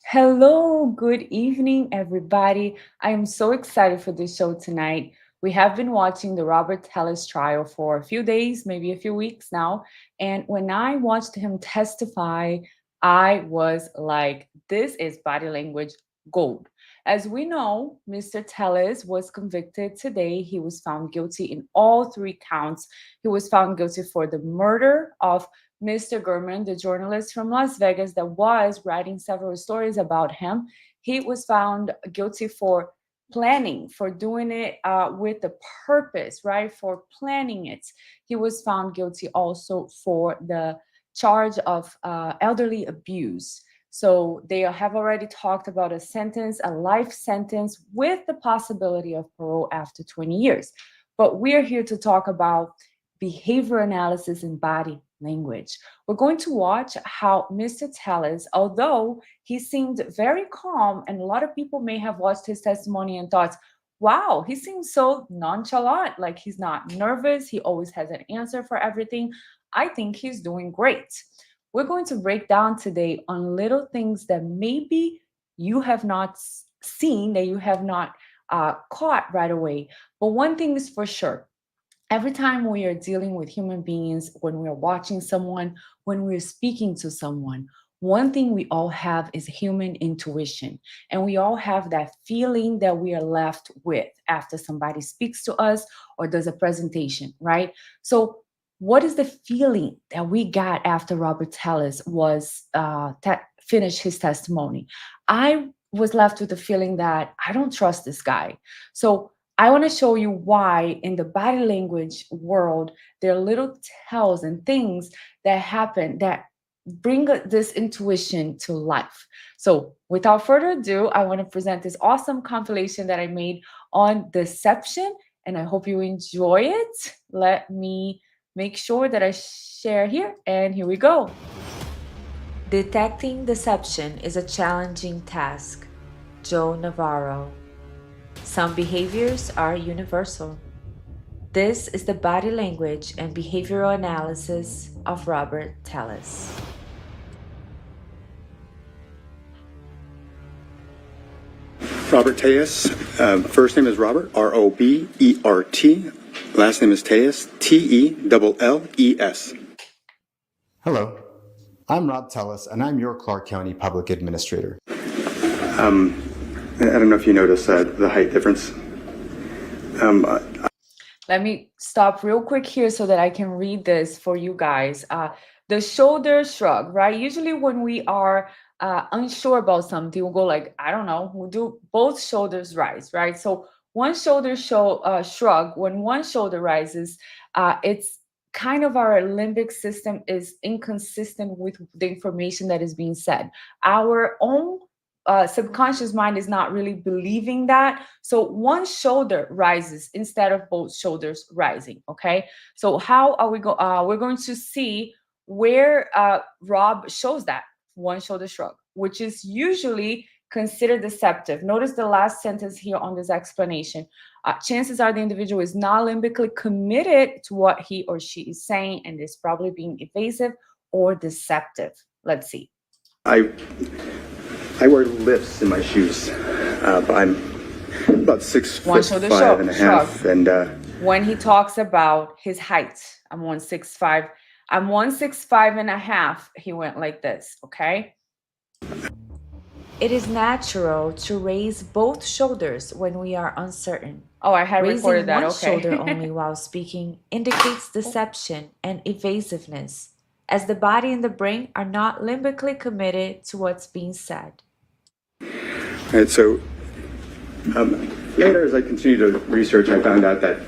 Hello, good evening, everybody. I am so excited for this show tonight. We have been watching the Robert Tellis trial for a few days, maybe a few weeks now. And when I watched him testify, I was like, this is body language gold. As we know, Mr. Tellis was convicted today. He was found guilty in all three counts. He was found guilty for the murder of Mr. Gurman, the journalist from Las Vegas that was writing several stories about him. He was found guilty for planning, for doing it with the purpose, right? For planning it. He was found guilty also for the charge of elderly abuse. So they have already talked about a sentence, a life sentence with the possibility of parole after 20 years. But we're here to talk about behavior analysis and body language. We're going to watch how Mr. Tellis, although he seemed very calm, and a lot of people may have watched his testimony and thought, wow, he seems so nonchalant, like he's not nervous, he always has an answer for everything. I think he's doing great. We're going to break down today on little things that maybe you have not seen, that you have not caught right away. But one thing is for sure, every time we are dealing with human beings, when we are watching someone, when we're speaking to someone, one thing we all have is human intuition. And we all have that feeling that we are left with after somebody speaks to us or does a presentation, right? So, what is the feeling that we got after Robert Tellis was finished his testimony? I was left with the feeling that I don't trust this guy. So I want to show you why in the body language world, there are little tells and things that happen that bring this intuition to life. So without further ado, I want to present this awesome compilation that I made on deception, and I hope you enjoy it. Let me make sure that I share here, and here we go. Detecting deception is a challenging task. Joe Navarro. Some behaviors are universal. This is the body language and behavioral analysis of Robert Tellis. Robert Tejas. First name is Robert, Robert. Last name is Tejas, Telles. Hello, I'm Rob Tellis, and I'm your Clark County Public Administrator. I don't know if you notice the height difference. Let me stop real quick here so that I can read this for you guys. The shoulder shrug, right? Usually when we are unsure about something, we'll go like, I don't know, we'll do both shoulders rise, right? So one shoulder shrug, when one shoulder rises, it's kind of our limbic system is inconsistent with the information that is being said. Our own subconscious mind is not really believing that. So one shoulder rises instead of both shoulders rising. Okay. So how are we going? We're going to see where Rob shows that one shoulder shrug, which is usually considered deceptive. Notice the last sentence here on this explanation. Chances are the individual is not limbically committed to what he or she is saying and is probably being evasive or deceptive. Let's see. I wear lifts in my shoes. I'm about 6'5" and when he talks about his height, I'm 165. I'm 165 and a half. He went like this, okay? It is natural to raise both shoulders when we are uncertain. Oh, I had Raising recorded that. one Okay. shoulder only while speaking indicates deception and evasiveness, as the body and the brain are not limbically committed to what's being said. and so later, as I continued to research, I found out that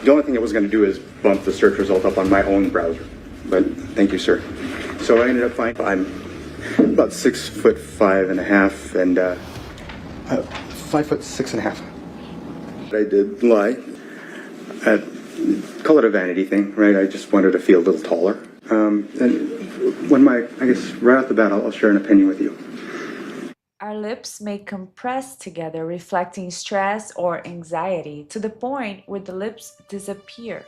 the only thing it was going to do is bump the search result up on my own browser. But thank you, sir. So I ended up finding I'm about 6'5.5" and 5'6.5". I did lie. Call it a vanity thing, right? I just wanted to feel a little taller. And when I guess right off the bat, I'll share an opinion with you. Our lips may compress together, reflecting stress or anxiety to the point where the lips disappear.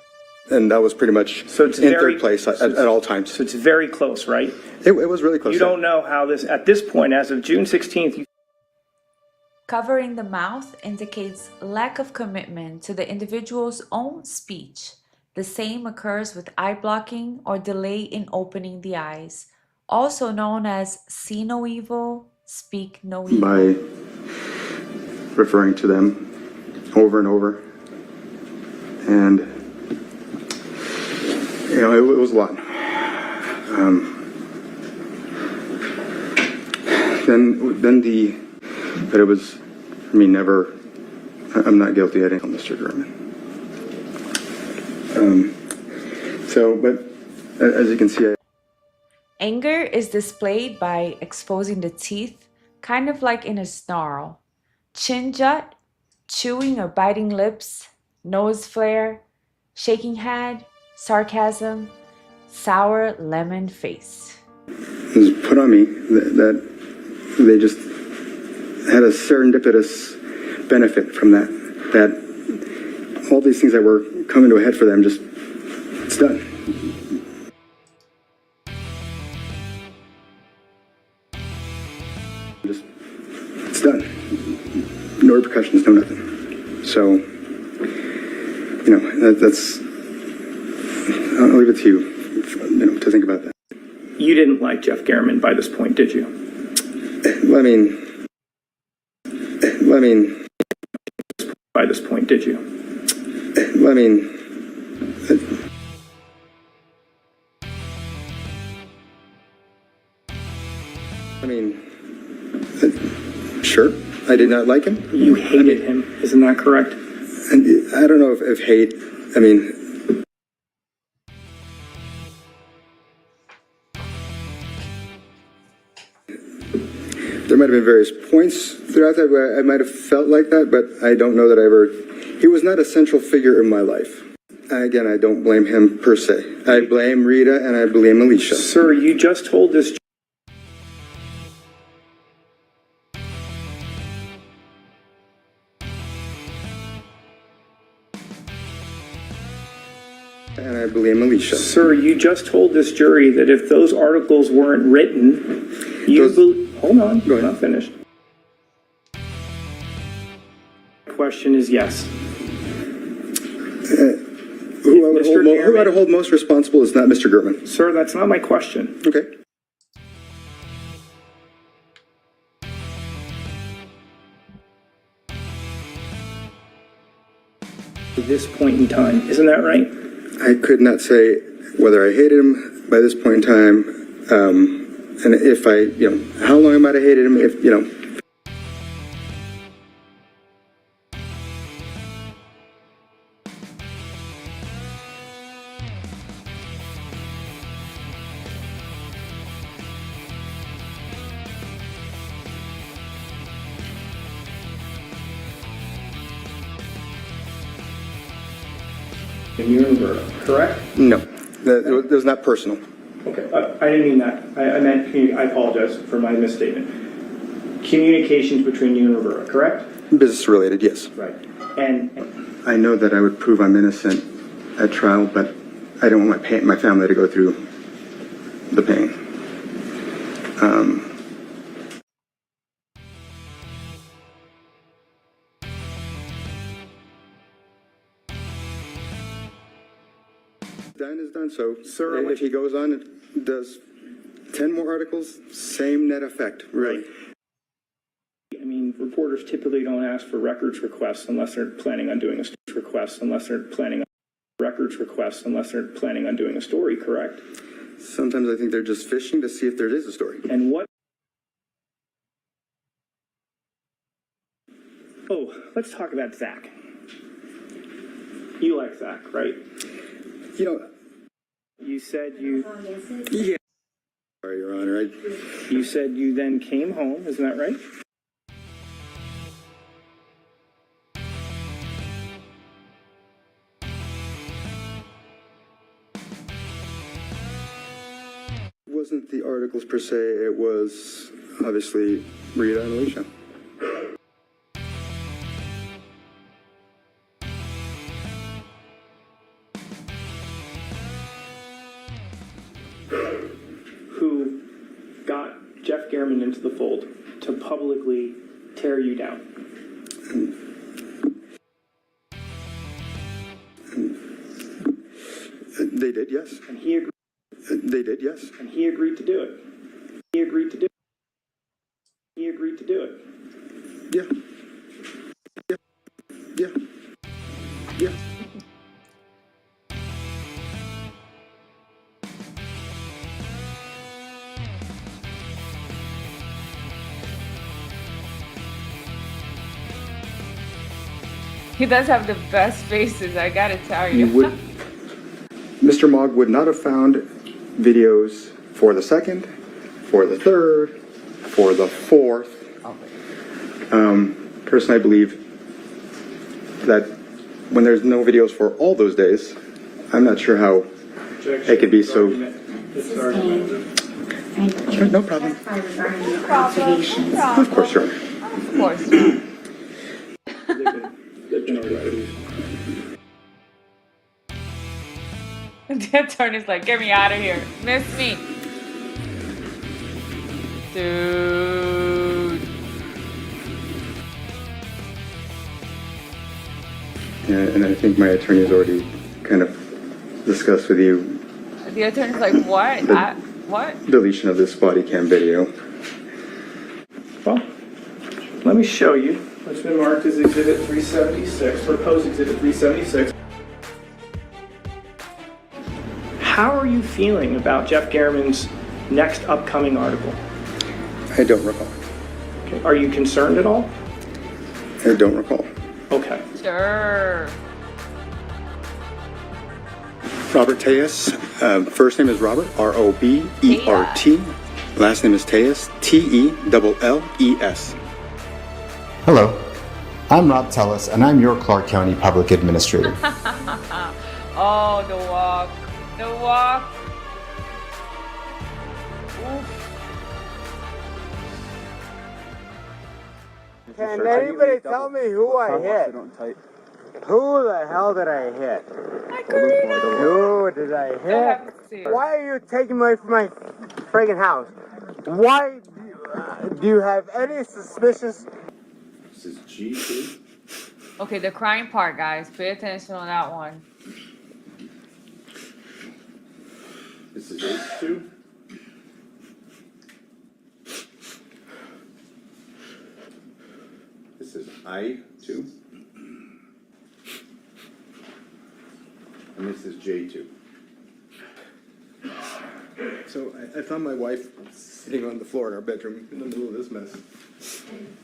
and that was pretty much So it's in very- third place so at all times. So it's very close, right? It was really close. You don't know how this, at this point, as of June 16th, you Covering the mouth indicates lack of commitment to the individual's own speech. The same occurs with eye blocking or delay in opening the eyes, also known as see no evil, speak no evil. by referring to them over and over. And, you know, it was a lot. But it was, I mean, never, I'm not guilty. I didn't kill Mr. German. But as you can see, Anger is displayed by exposing the teeth, kind of like in a snarl, chin jut, chewing or biting lips, nose flare, shaking head, sarcasm, sour lemon face. it was put on me that they just had a serendipitous benefit from that. That all these things that were coming to a head for them, just, it's done. Just, it's done. No repercussions, no nothing. So, you know, that's, I'll leave it to you, to think about that. you didn't like Jeff Garriman by this point, did you? I mean, By this point, did you? I mean, sure, I did not like him. You hated him, isn't that correct? And I don't know if hate, I mean, there might have been various points throughout that where I might have felt like that, but I don't know that I ever, he was not a central figure in my life. Again, I don't blame him per se. I blame Rita and I blame Alicia. Sir, you just told this And I blame Alicia. Sir, you just told this jury that if those articles weren't written, hold on, Go ahead. I'm not finished. Question is yes. Who I would hold most responsible is not Mr. German. Sir, that's not my question. Okay. At this point in time, isn't that right? I could not say whether I hated him by this point in time, and if I, how long I might have hated him, if, In Nuremberg, correct? No, it was not personal. Okay, I didn't mean that. I meant, I apologize for my misstatement. Communications between you and Roberta, correct? Business related, yes. Right. And I know that I would prove I'm innocent at trial, but I don't want my family to go through the pain. Done is done. So, Sir, if he goes on and does 10 more articles, same net effect, really. I mean, reporters typically don't ask for records requests unless they're planning on doing a story, correct? Sometimes I think they're just fishing to see if there is a story. And what? Oh, let's talk about Zach. You like Zach, right? You said you. Yeah. Sorry, Your Honor. You said you then came home, isn't that right? It wasn't the articles per se, it was obviously Rita and Alicia. into the fold to publicly tear you down? They did, yes. And he agreed. They did, yes. And he agreed to do it. He agreed to do it. He agreed to do it. Yeah. Yeah. Yeah. Yeah. He does have the best faces, I gotta tell You you. would, Mr. Mogg would not have found videos for the second, for the third, for the fourth. Personally, I believe that when there's no videos for all those days, I'm not sure how it could be so. Sure, no problem. Regarding your observations. Of course, sir. Of course. The attorney's like, get me out of here. Miss me. Dude. Yeah, and I think my attorney has already kind of discussed with you The attorney's like, what? What? deletion of this body cam video. Well, let me show you what's been marked as Exhibit 376, proposed Exhibit 376. How are you feeling about Jeff Garriman's next upcoming article? I don't recall. Okay. Are you concerned at all? I don't recall. Okay. Sure. Robert Tejas. First name is Robert, R-O-B-E-R-T. Last name is Tejas, T-E-L-L-E-S. Hello, I'm Rob Tellis, and I'm your Clark County Public Administrator. Oh, the walk. The walk. Oof. Can anybody tell me who I hit? Who the hell did I hit? Who did I Still have hit? to see it. Why are you taking me from my friggin' house? Why do you have any suspicious? This is G2. Okay, the crying part, guys. Pay attention on that one. This is H2. This is I2. And this is J2. So I found my wife sitting on the floor in our bedroom in the middle of this mess.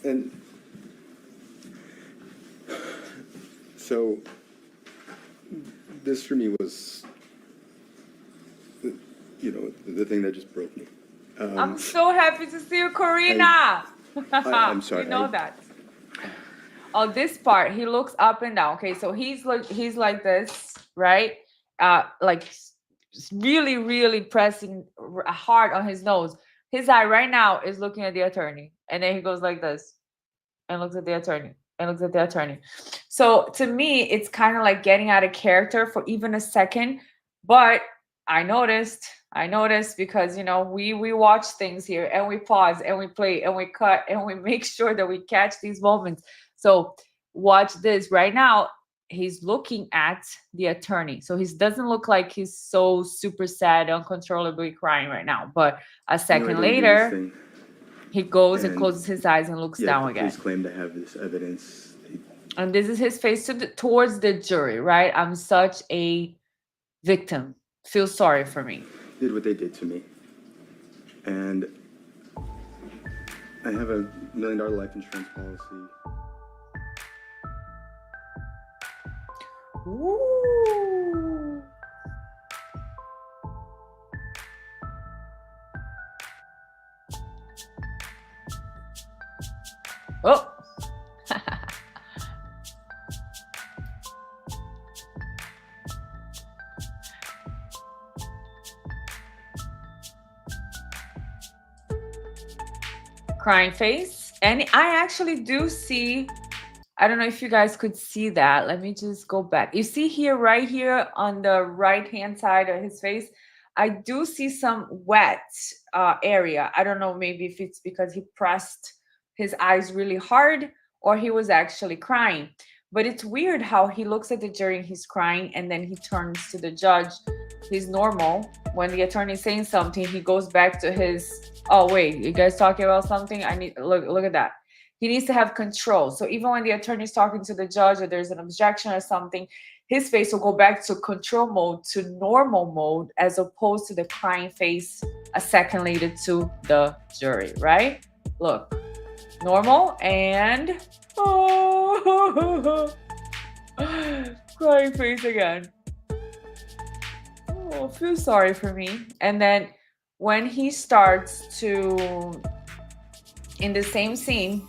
And so this for me was, the thing that just broke me. I'm so happy to see you, Karina. I'm sorry, You know that. Oh, this part, he looks up and down. Okay, so he's like this, right? Like really, really pressing hard on his nose. His eye right now is looking at the attorney, and then he goes like this, and looks at the attorney, and looks at the attorney. So to me, it's kind of like getting out of character for even a second. But I noticed because we watch things here, and we pause, and we play, and we cut, and we make sure that we catch these moments. So watch this right now. He's looking at the attorney. So he doesn't look like he's so super sad, uncontrollably crying right now. But a second later, he goes and closes his eyes and looks down again. Please claim to have this evidence. And this is his face towards the jury, right? I'm such a victim. Feel sorry for me. Did what they did to me. And I have a $1 million life insurance policy. Ooh. Oh. Crying face. And I actually do see, I don't know if you guys could see that. Let me just go back. You see here, right here on the right hand side of his face, I do see some wet area. I don't know, maybe if it's because he pressed his eyes really hard or he was actually crying. But it's weird how he looks at the jury and he's crying, and then he turns to the judge. He's normal. When the attorney's saying something, he goes back to his, oh wait, you guys talking about something? I need, look at that. He needs to have control. So even when the attorney's talking to the judge or there's an objection or something, his face will go back to control mode, to normal mode, as opposed to the crying face a second later to the jury, right? Look, normal and oh, crying face again. Oh, feel sorry for me. And then when he starts to, in the same scene,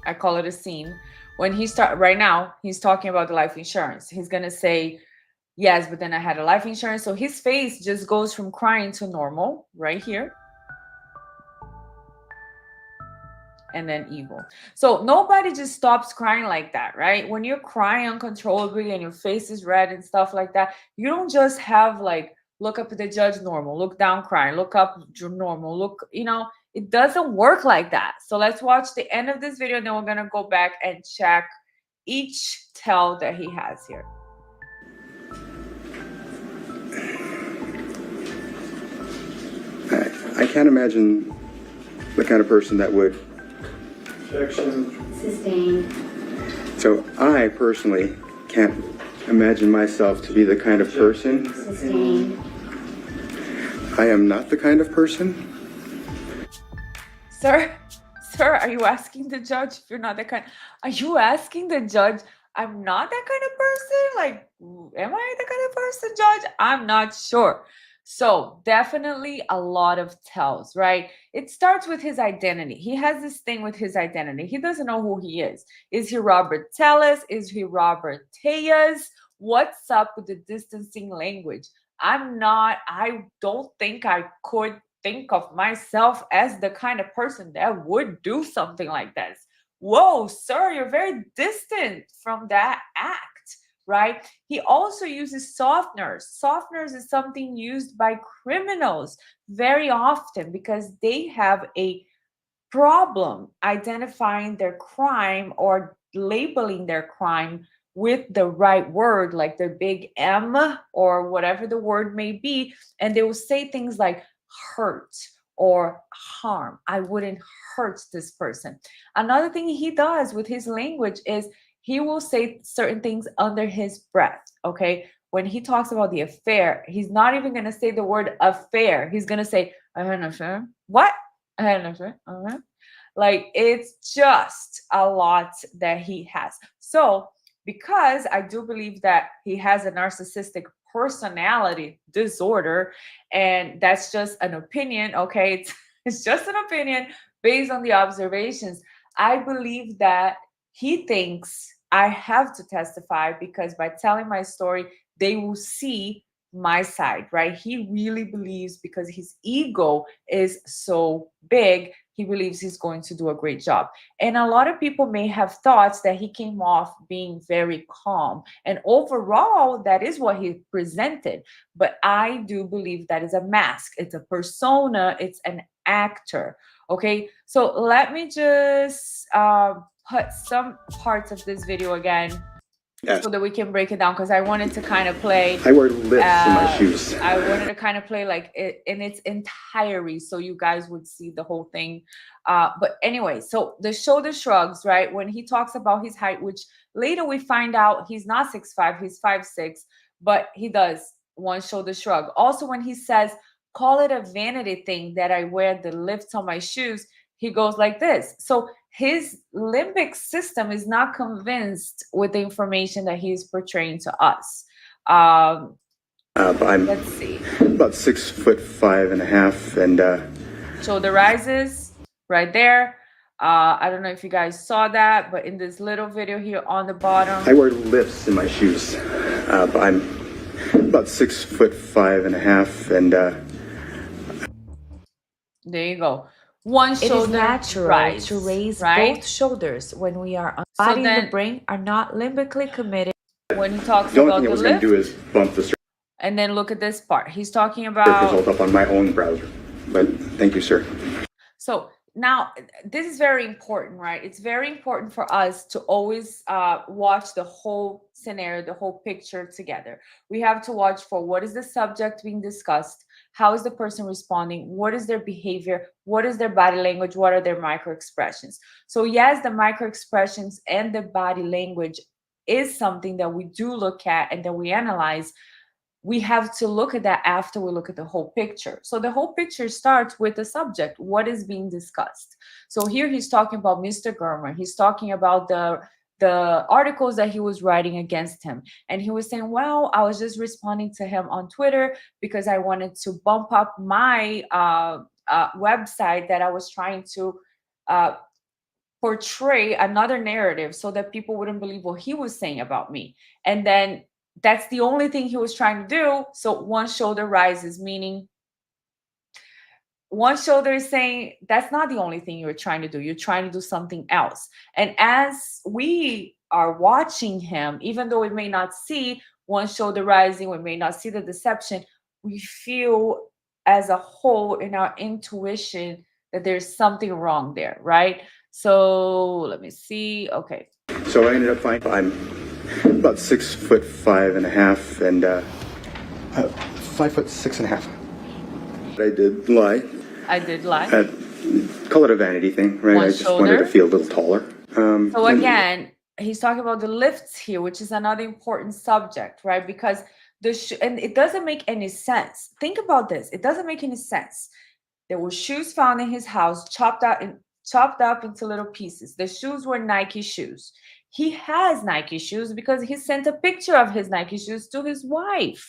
I call it a scene, when he start right now, he's talking about the life insurance. He's gonna say, yes, but then I had a life insurance. So his face just goes from crying to normal right here. And then evil. So nobody just stops crying like that, right? When you're crying uncontrollably and your face is red and stuff like that, you don't just have like, look up at the judge normal, look down crying, look up normal, look, you know, it doesn't work like that. So let's watch the end of this video, and then we're gonna go back and check each tell that he has here. I can't imagine the kind of person that would. Objection. Sustained. So I personally can't imagine myself to be the kind of person. Sustained. I am not the kind of person. Sir, are you asking the judge if you're not that kind? Are you asking the judge, I'm not that kind of person? Like, am I the kind of person, judge? I'm not sure. So definitely a lot of tells, right? It starts with his identity. He has this thing with his identity. He doesn't know who he is. Is he Robert Tellez? Is he Robert Tellez? What's up with the distancing language? I don't think I could think of myself as the kind of person that would do something like this. Whoa, sir, you're very distant from that act, right? He also uses softeners. Softeners is something used by criminals very often because they have a problem identifying their crime or labeling their crime with the right word, like their big M or whatever the word may be. And they will say things like hurt or harm. I wouldn't hurt this person. Another thing he does with his language is he will say certain things under his breath, okay? When he talks about the affair, he's not even going to say the word affair. He's going to say, I had an affair. What? I had an affair. Uh-huh. Like, it's just a lot that he has. So, because I do believe that he has a narcissistic personality disorder, and that's just an opinion, okay? It's just an opinion based on the observations. I believe that he thinks I have to testify because by telling my story, they will see my side, right? He really believes, because his ego is so big, he believes he's going to do a great job. And a lot of people may have thoughts that he came off being very calm. And overall, that is what he presented. But I do believe that is a mask. It's a persona. It's an actor. Okay, so let me just put some parts of this video again. Yes. So that we can break it down, because I wanted to kind of play. I wear lifts in my shoes. I wanted to kind of play like it in its entirety, so you guys would see the whole thing. But anyway, so the shoulder shrugs, right? When he talks about his height, which later we find out he's not 6'5", he's 5'6", but he does one shoulder shrug. Also, when he says, "Call it a vanity thing that I wear the lifts on my shoes," he goes like this. So his limbic system is not convinced with the information that he's portraying to us. I'm let's see. About 6'5.5", and shoulder rises right there. I don't know if you guys saw that, but in this little video here on the bottom, I wear lifts in my shoes. I'm about 6'5.5", and there you go. One shoulder. It is natural rise, to raise right? both shoulders when we are body and the brain are not limbically committed. When he talks the only about thing the it was going lift, to do is bump the And then look at this part. He's talking search about. result up on my own browser. But thank you, sir. So now this is very important, right? It's very important for us to always watch the whole scenario, the whole picture together. We have to watch for what is the subject being discussed, how is the person responding, what is their behavior, what is their body language, what are their micro expressions. So yes, the micro expressions and the body language is something that we do look at and that we analyze. We have to look at that after we look at the whole picture. So the whole picture starts with the subject, what is being discussed. So here he's talking about Mr. Germer. He's talking about the articles that he was writing against him. And he was saying, well, I was just responding to him on Twitter because I wanted to bump up my website that I was trying to portray another narrative so that people wouldn't believe what he was saying about me. And then that's the only thing he was trying to do. So one shoulder rises, meaning one shoulder is saying that's not the only thing you're trying to do. You're trying to do something else. And as we are watching him, even though we may not see one shoulder rising, we may not see the deception, we feel as a whole in our intuition that there's something wrong there, right? So let me see. Okay. So I ended up finding I'm about 6'5.5" and 5'6.5". I did lie. I did lie. Call it a vanity thing, right? One I just wanted to shoulder. feel a little taller. So and- again, he's talking about the lifts here, which is another important subject, right? Because and it doesn't make any sense. Think about this. It doesn't make any sense. There were shoes found in his house, chopped up into little pieces. The shoes were Nike shoes. He has Nike shoes because he sent a picture of his Nike shoes to his wife.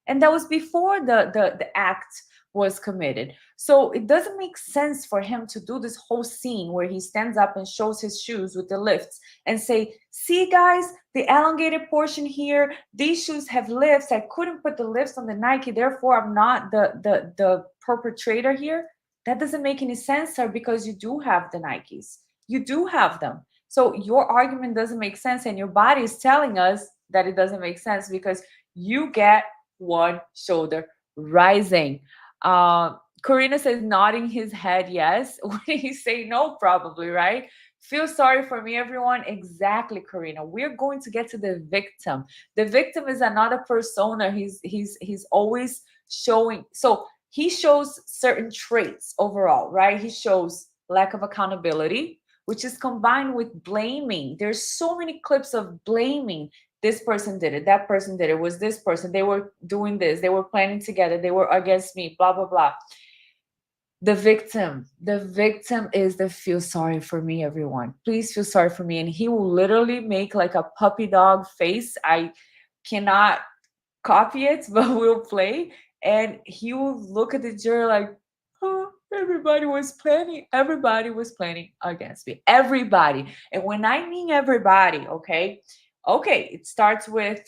And that was before the act was committed. So it doesn't make sense for him to do this whole scene where he stands up and shows his shoes with the lifts and say, see guys, the elongated portion here, these shoes have lifts. I couldn't put the lifts on the Nike, therefore I'm not the perpetrator here. That doesn't make any sense, sir, because you do have the Nikes. You do have them. So your argument doesn't make sense, and your body is telling us that it doesn't make sense because you get one shoulder rising. Karina says nodding his head yes. When he say no, probably, right? Feel sorry for me, everyone. Exactly, Karina. We're going to get to the victim. The victim is another persona. He's always showing. So he shows certain traits overall, right? He shows lack of accountability, which is combined with blaming. There's so many clips of blaming. This person did it, that person did it, was this person, they were doing this, they were planning together, they were against me, blah, blah, blah. The victim is the feel sorry for me, everyone. Please feel sorry for me. And he will literally make like a puppy dog face. I cannot copy it, but we'll play. And he will look at the jury like, oh, everybody was planning against me. Everybody. And when I mean everybody, okay, it starts with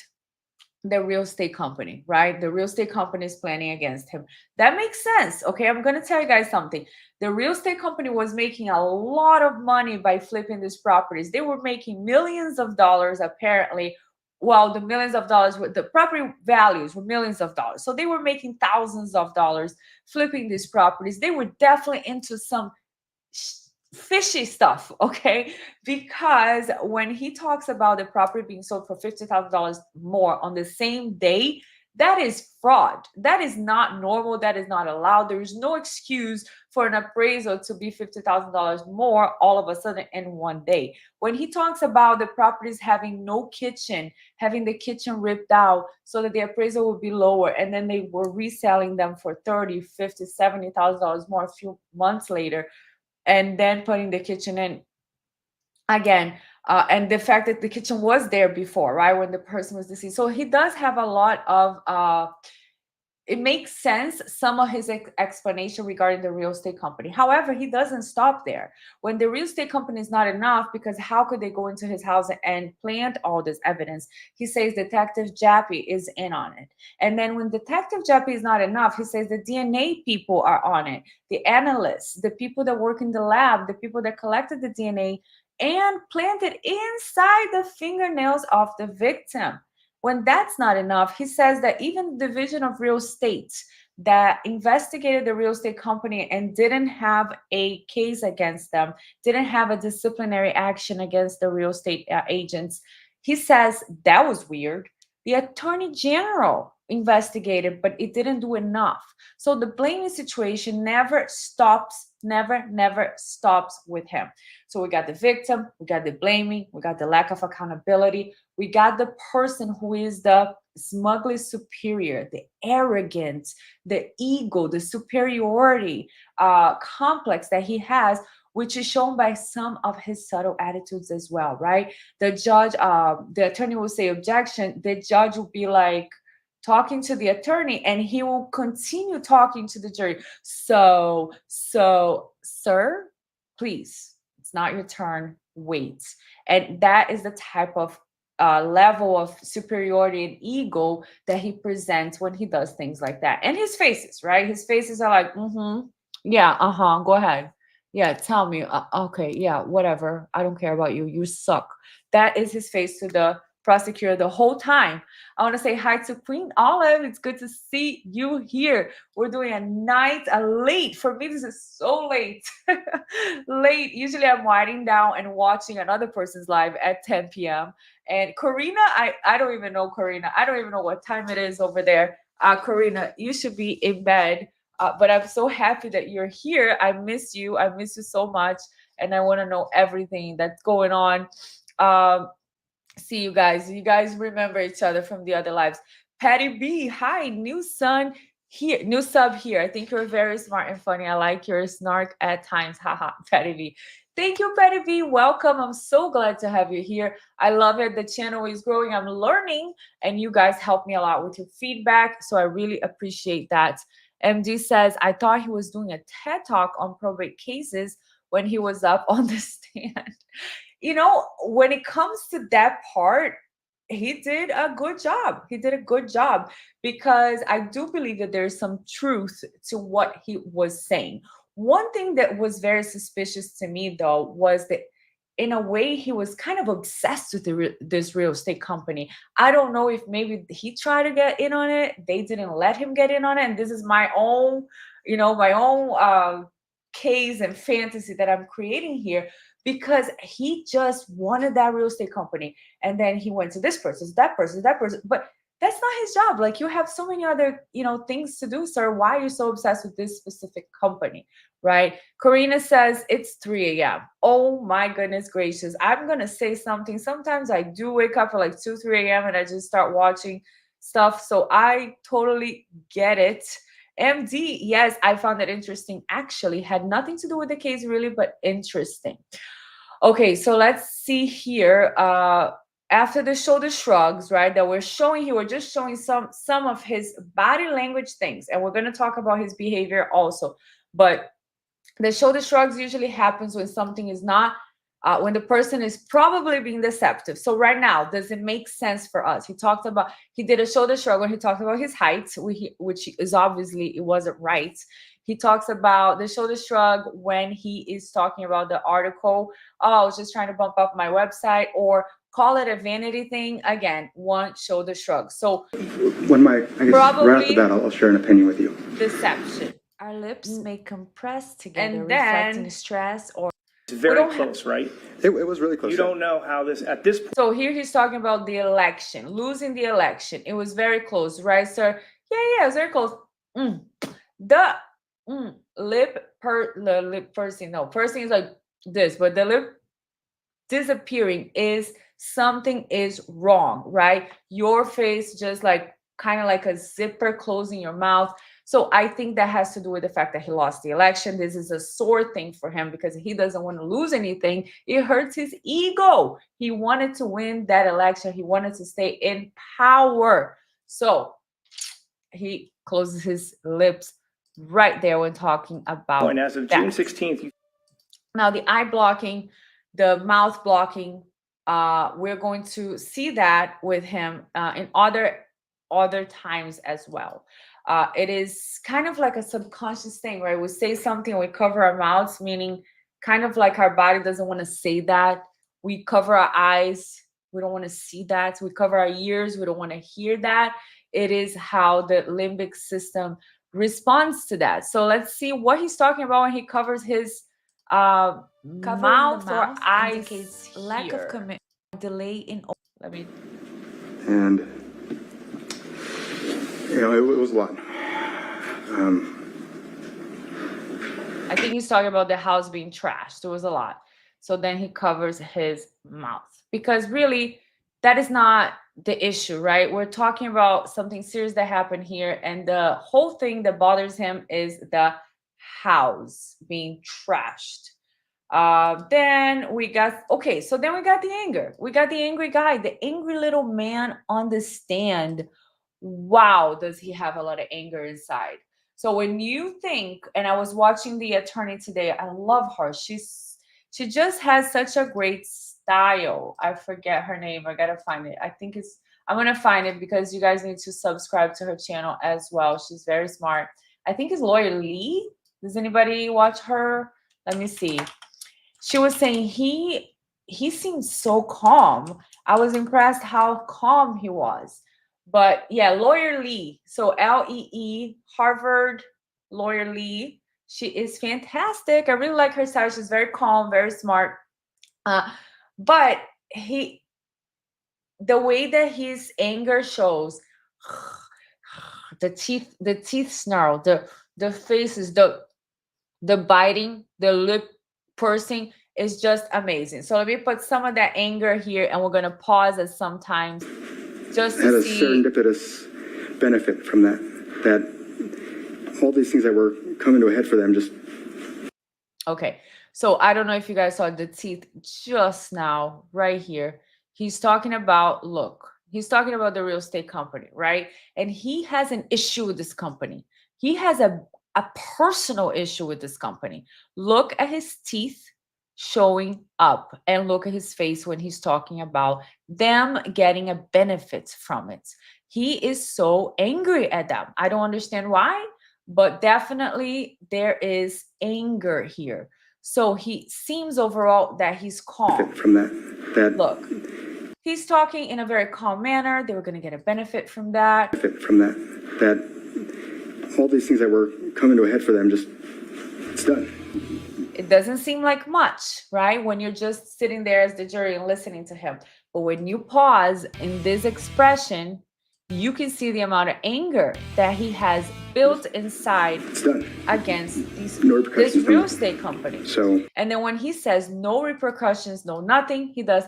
the real estate company, right? The real estate company is planning against him. That makes sense. Okay, I'm going to tell you guys something. The real estate company was making a lot of money by flipping these properties. They were making millions of dollars, apparently. Well, the millions of dollars, the property values were millions of dollars. So they were making thousands of dollars flipping these properties. They were definitely into some fishy stuff, okay? Because when he talks about the property being sold for $50,000 more on the same day, that is fraud. That is not normal. That is not allowed. There is no excuse for an appraisal to be $50,000 more all of a sudden in one day. When he talks about the properties having no kitchen, having the kitchen ripped out so that the appraisal would be lower, and then they were reselling them for $30,000, $50,000, $70,000 more a few months later, and then putting the kitchen in again. And the fact that the kitchen was there before, right, when the person was deceased. So he does have a lot of, it makes sense, some of his explanation regarding the real estate company. However, he doesn't stop there. When the real estate company is not enough, because how could they go into his house and plant all this evidence? He says Detective Jappy is in on it. And then when Detective Jappy is not enough, he says the DNA people are on it. The analysts, the people that work in the lab, the people that collected the DNA and planted inside the fingernails of the victim. When that's not enough, he says that even the Division of Real Estate that investigated the real estate company and didn't have a case against them, didn't have a disciplinary action against the real estate agents, he says that was weird. The attorney general investigated, but it didn't do enough. So the blaming situation never stops, never stops with him. So we got the victim, we got the blaming, we got the lack of accountability, we got the person who is the smugly superior, the arrogant, the ego, the superiority complex that he has, which is shown by some of his subtle attitudes as well, right? The judge, the attorney will say objection, the judge will be like talking to the attorney and he will continue talking to the jury. So, sir, please, it's not your turn, wait. And that is the type of level of superiority and ego that he presents when he does things like that. And his faces, right? His faces are like, yeah, go ahead. Yeah, tell me. Okay, yeah, whatever. I don't care about you. You suck. That is his face to the prosecutor the whole time. I want to say hi to Queen Olive. It's good to see you here. We're doing a late. For me, this is so late. Late. Usually I'm winding down and watching another person's live at 10 p.m. And Karina, I don't even know Karina. I don't even know what time it is over there. Karina, you should be in bed. But I'm so happy that you're here. I miss you. I miss you so much. And I want to know everything that's going on. See you guys. You guys remember each other from the other lives. Patty B, hi, new son here, new sub here. I think you're very smart and funny. I like your snark at times. Haha, Patty B. Thank you, Patty B. Welcome. I'm so glad to have you here. I love it. The channel is growing. I'm learning, and you guys help me a lot with your feedback. So I really appreciate that. MD says, I thought he was doing a TED Talk on probate cases when he was up on the stand. You know, when it comes to that part, he did a good job. He did a good job because I do believe that there's some truth to what he was saying. One thing that was very suspicious to me, though, was that in a way, he was kind of obsessed with this real estate company. I don't know if maybe he tried to get in on it. They didn't let him get in on it. And this is my own, case and fantasy that I'm creating here, because he just wanted that real estate company. And then he went to this person, that person. But that's not his job. Like, you have so many other, things to do, sir. Why are you so obsessed with this specific company, right? Karina says it's 3 a.m. Oh my goodness gracious. I'm going to say something. Sometimes I do wake up at like 2, 3 a.m. and I just start watching stuff. So I totally get it. MD, yes, I found that interesting. Actually, had nothing to do with the case really, but interesting. Okay, so let's see here. After the shoulder shrugs, right, that we're showing here, we're just showing some of his body language things, and we're going to talk about his behavior also. But the shoulder shrugs usually happens when something is not, when the person is probably being deceptive. So right now, does it make sense for us? He did a shoulder shrug when he talked about his height, which is obviously, it wasn't right. He talks about the shoulder shrug when he is talking about the article. Oh, I was just trying to bump up my website, or call it a vanity thing. Again, one shoulder shrug. So When right after that, I'll share an opinion with you. Deception. Our lips may compress together, And then- reflecting stress or It's very don't have- close, right? It was really close. You don't know how at this point. So here he's talking about the election, losing the election. It was very close, right, sir? Yeah, it was very close. The lip pursing. No, pursing is like this, but the lip disappearing is something is wrong, right? Your face just like kind of like a zipper closing your mouth. So I think that has to do with the fact that he lost the election. This is a sore thing for him because he doesn't want to lose anything. It hurts his ego. He wanted to win that election. He wanted to stay in power. So he closes his lips right there when talking about And as of that. June 16th, Now the eye blocking, the mouth blocking, we're going to see that with him in other times as well. It is kind of like a subconscious thing, right? We say something, we cover our mouths, meaning kind of like our body doesn't want to say that. We cover our eyes We don't want to see that. We cover our ears. We don't want to hear that. It is how the limbic system responds to that. So let's see what he's talking about when he covers his Covering mouth, the or mouth eyes indicates lack of here. delay in. Let me. And, it was a lot. I think he's talking about the house being trashed. There was a lot. So then he covers his mouth, because really that is not the issue, right? We're talking about something serious that happened here. And the whole thing that bothers him is the house being trashed. Then we got, okay, so then we got the anger. We got the angry guy, the angry little man on the stand. Wow, does he have a lot of anger inside? So when you think, and I was watching the attorney today, I love her. She just has such a great style. I forget her name. I gotta find it. I'm gonna find it, because you guys need to subscribe to her channel as well. She's very smart. I think it's Lawyer Lee. Does anybody watch her? Let me see. She was saying he seemed so calm. I was impressed how calm he was. But yeah, Lawyer Lee. So Lee, Harvard Lawyer Lee. She is fantastic. I really like her style. She's very calm, very smart. But the way that his anger shows, the teeth snarl, the faces, the biting, the lip pursing is just amazing. So let me put some of that anger here, and we're gonna pause at sometimes just Had to a see. serendipitous benefit from that all these things that were coming to a head for them just. Okay, so I don't know if you guys saw the teeth just now, right here. He's talking about, look, he's talking about the real estate company, right? And he has an issue with this company. He has a personal issue with this company. Look at his teeth showing up, and look at his face when he's talking about them getting a benefit from it. He is so angry at them. I don't understand why, but definitely there is anger here. So he seems overall that he's calm. From that Look, he's talking in a very calm manner. They were going to get a benefit from that. From that all these things that were coming to a head for them just, it's done. It doesn't seem like much, right? When you're just sitting there as the jury and listening to him. But when you pause in this expression, you can see the amount of anger that he has built inside against this real estate company. So, and then when he says no repercussions, no nothing, he does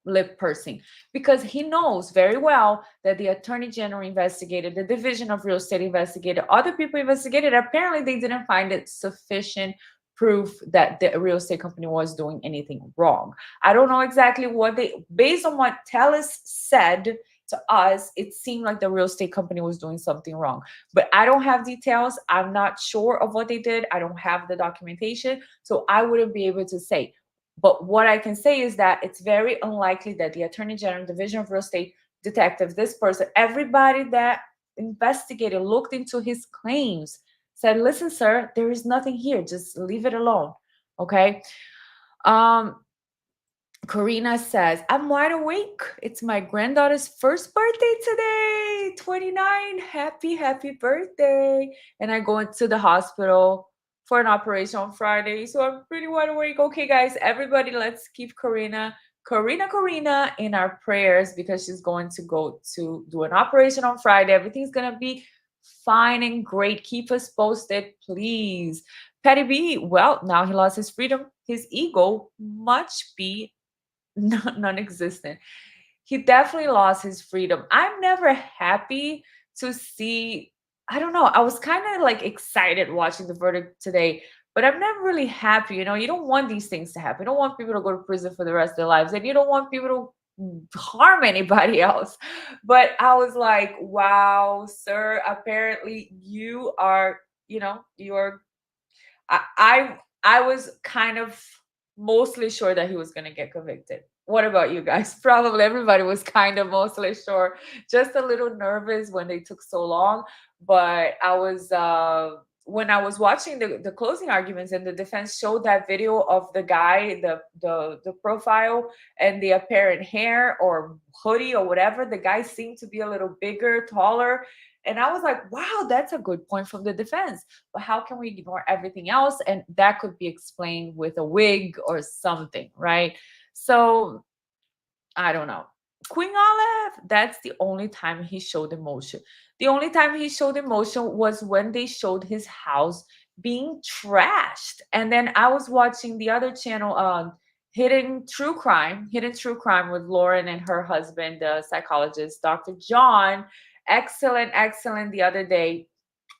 lip pursing, because he knows very well that the Attorney General investigated, the Division of Real Estate investigated, other people investigated. Apparently, they didn't find it sufficient proof that the real estate company was doing anything wrong. I don't know exactly what based on what Tellus said to us, it seemed like the real estate company was doing something wrong. But I don't have details. I'm not sure of what they did. I don't have the documentation, so I wouldn't be able to say. But what I can say is that it's very unlikely that the Attorney General, Division of Real Estate, detective, this person, everybody that investigated, looked into his claims, said, listen, sir, there is nothing here. Just leave it alone. Okay. Karina says, I'm wide awake. It's my granddaughter's first birthday today, 29. Happy birthday. And I go into the hospital for an operation on Friday. So I'm pretty wide awake. Okay, guys, everybody, let's keep Karina in our prayers, because she's going to go to do an operation on Friday. Everything's going to be fine and great. Keep us posted, please. Patty B, well, now he lost his freedom. His ego must be non-existent. He definitely lost his freedom. I'm never happy to see, I don't know, I was kind of like excited watching the verdict today, but I'm never really happy. You don't want these things to happen. You don't want people to go to prison for the rest of their lives, and you don't want people to harm anybody else. But I was like, wow, sir, apparently you are, I was kind of mostly sure that he was going to get convicted. What about you guys? Probably everybody was kind of mostly sure, just a little nervous when they took so long. But I was when I was watching the closing arguments and the defense showed that video of the guy, the profile and the apparent hair or hoodie or whatever, the guy seemed to be a little bigger, taller. And I was like, wow, that's a good point from the defense. But how can we ignore everything else? And that could be explained with a wig or something, right? So I don't know. Queen Olive, that's the only time he showed emotion. The only time he showed emotion was when they showed his house being trashed. And then I was watching the other channel, Hidden True Crime with Lauren and her husband, the psychologist, Dr. John. Excellent, excellent the other day.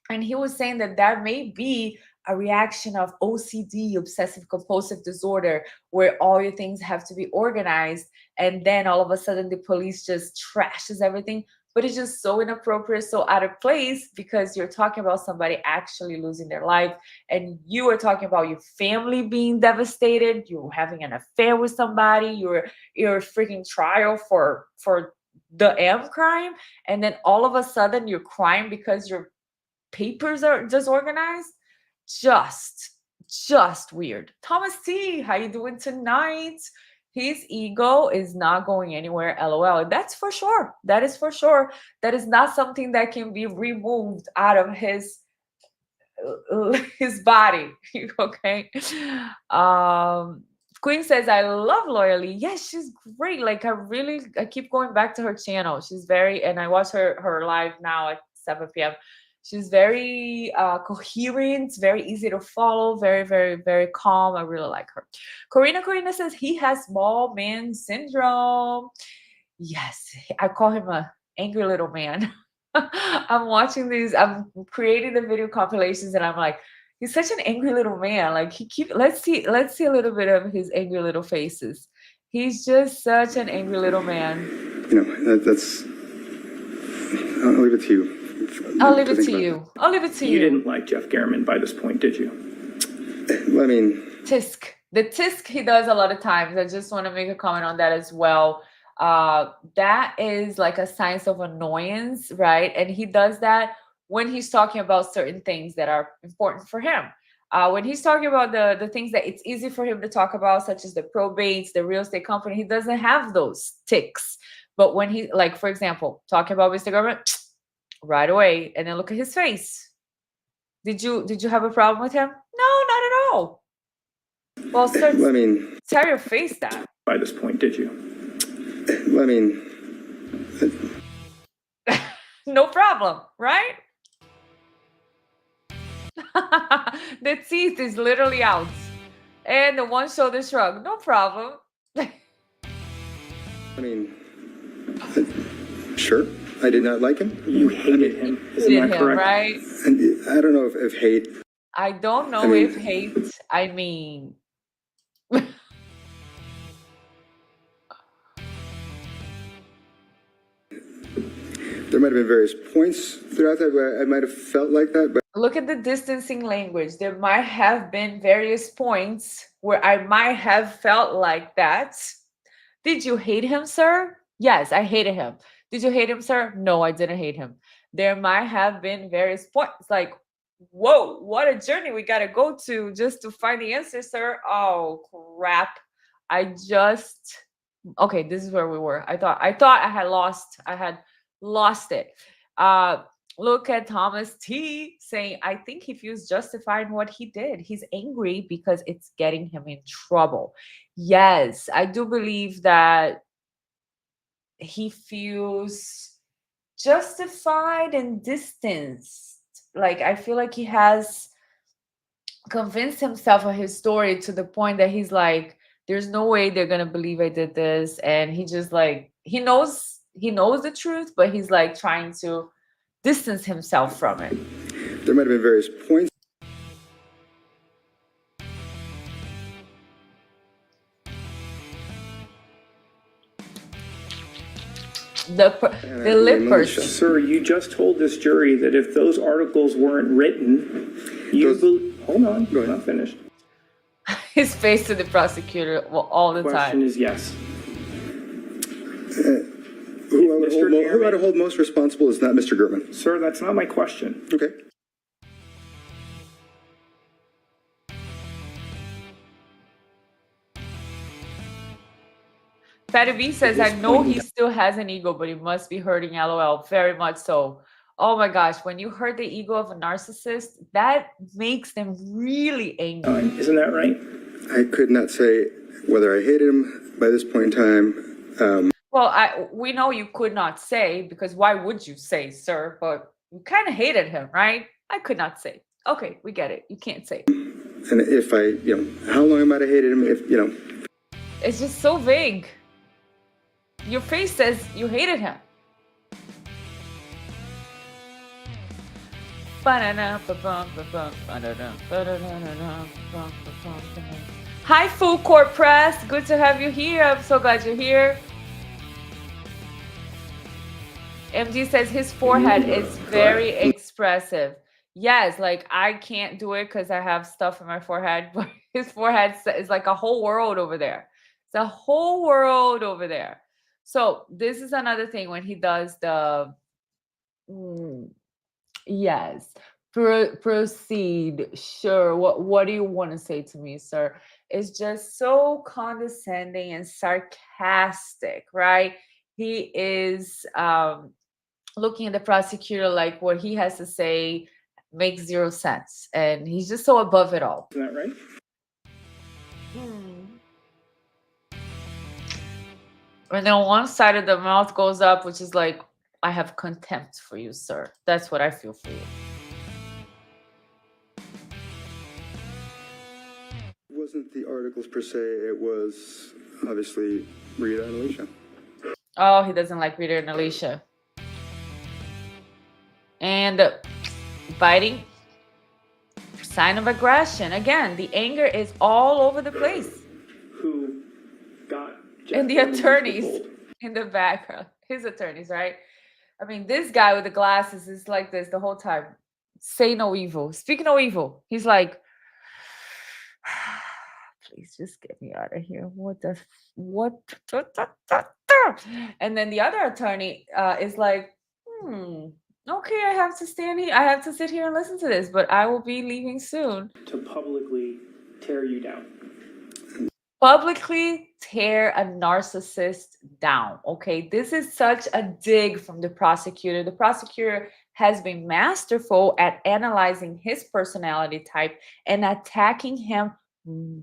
And he was saying that that may be a reaction of OCD, obsessive compulsive disorder, where all your things have to be organized. And then all of a sudden the police just trashes everything. But it's just so inappropriate, so out of place, because you're talking about somebody actually losing their life. And you are talking about your family being devastated. You're having an affair with somebody. You're freaking trial for the M crime. And then all of a sudden you're crying because your papers are disorganized. Just weird. Thomas T, how you doing tonight? His ego is not going anywhere, LOL. That's for sure. That is for sure. That is not something that can be removed out of his body. Okay. Queen says, I love Loyally. Yes, she's great. Like I keep going back to her channel. She's very, and I watch her live now at 7 p.m. She's very coherent, very easy to follow, very, very, very calm. I really like her. Corina says he has small man syndrome. Yes, I call him a angry little man. I'm watching these, I'm creating the video compilations and I'm like, he's such an angry little man. Like let's see a little bit of his angry little faces. He's just such an angry little man. You know, that's, I'll leave it to you. I'll leave it to you. I'll leave it to you. You didn't like Jeff Garman by this point, did you? I mean, Tisk. The tisk he does a lot of times. I just want to make a comment on that as well. That is like a sign of annoyance, right? And he does that when he's talking about certain things that are important for him. When he's talking about the things that it's easy for him to talk about, such as the probates, the real estate company, he doesn't have those ticks. But when he, like, for example, talking about Mr. Garman, right away, and then look at his face. Did you have a problem with him? No, not at all. Well, sir, I mean, tell your face that. By this point, did you? I mean, No problem, right? The teeth is literally out. And the one shoulder shrug, no problem. I mean, sure. I did not like him. You hated him. Isn't Did that him, correct? right? And I don't know if hate. I don't know if hate, I mean, There might have been various points throughout that where I might have felt like that, but look at the distancing language. There might have been various points where I might have felt like that. Did you hate him, sir? Yes, I hated him. Did you hate him, sir? No, I didn't hate him. There might have been various points like, whoa, what a journey we got to go to just to find the answer, sir. Oh, crap. Okay, this is where we were. I thought I had lost it. Look at Thomas T saying, I think he feels justified in what he did. He's angry because it's getting him in trouble. Yes, I do believe that he feels justified and distanced. Like, I feel like he has convinced himself of his story to the point that he's like, there's no way they're going to believe I did this. And he just like, he knows the truth, but he's like trying to distance himself from it. there might have been various points. The lip person. Sir, you just told this jury that if those articles weren't written, hold on, Go ahead. not finished. His face to the prosecutor all the Question time. is yes. Who I would hold most responsible is not Mr. Gertman. Sir, that's not my question. Okay. Patty B says, I know he still has an ego, but he must be hurting, LOL. Very much so. Oh my gosh, when you hurt the ego of a narcissist, that makes them really angry. Isn't that right? I could not say whether I hated him by this point in time. Well, we know you could not say, because why would you say, sir? But you kind of hated him, right? I could not say. Okay, we get it. You can't say. And if how long I might have hated him, It's just so vague. Your face says you hated him. Hi, Full Court Press. Good to have you here. I'm so glad you're here. MG says his forehead is very expressive. Yes, like I can't do it because I have stuff in my forehead, but his forehead is like a whole world over there. It's a whole world over there. So this is another thing when he does the yes, proceed. Sure. What do you want to say to me, sir? It's just so condescending and sarcastic, right? He is looking at the prosecutor like what he has to say makes zero sense, and he's just so above it all. Isn't that right? And then one side of the mouth goes up, which is like, I have contempt for you, sir. That's what I feel for you. It wasn't the articles per se, it was obviously Rita and Alicia. Oh, he doesn't like Rita and Alicia. And biting, sign of aggression. Again, the anger is all over the place. Who got And the attorneys in the background, his attorneys, right? I mean, this guy with the glasses is like this the whole time. Say no evil. Speak no evil. He's like, please just get me out of here. What? And then the other attorney is like, okay, I have to stand here. I have to sit here and listen to this, but I will be leaving soon. to publicly tear you down? Publicly tear a narcissist down. Okay, this is such a dig from the prosecutor. The prosecutor has been masterful at analyzing his personality type and attacking him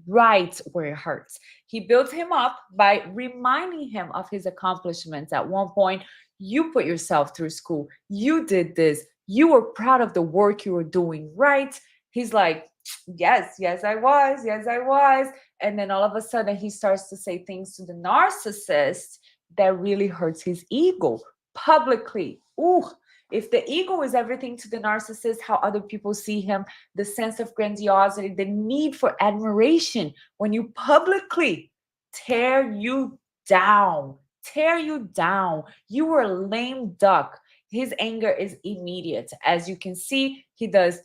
right where it hurts. He built him up by reminding him of his accomplishments. At one point, you put yourself through school. You did this. You were proud of the work you were doing, right? He's like, yes, I was. Yes, I was. And then all of a sudden he starts to say things to the narcissist that really hurts his ego publicly. Ooh, if the ego is everything to the narcissist, how other people see him, the sense of grandiosity, the need for admiration, when you publicly tear you down, you were a lame duck. His anger is immediate. As you can see, he does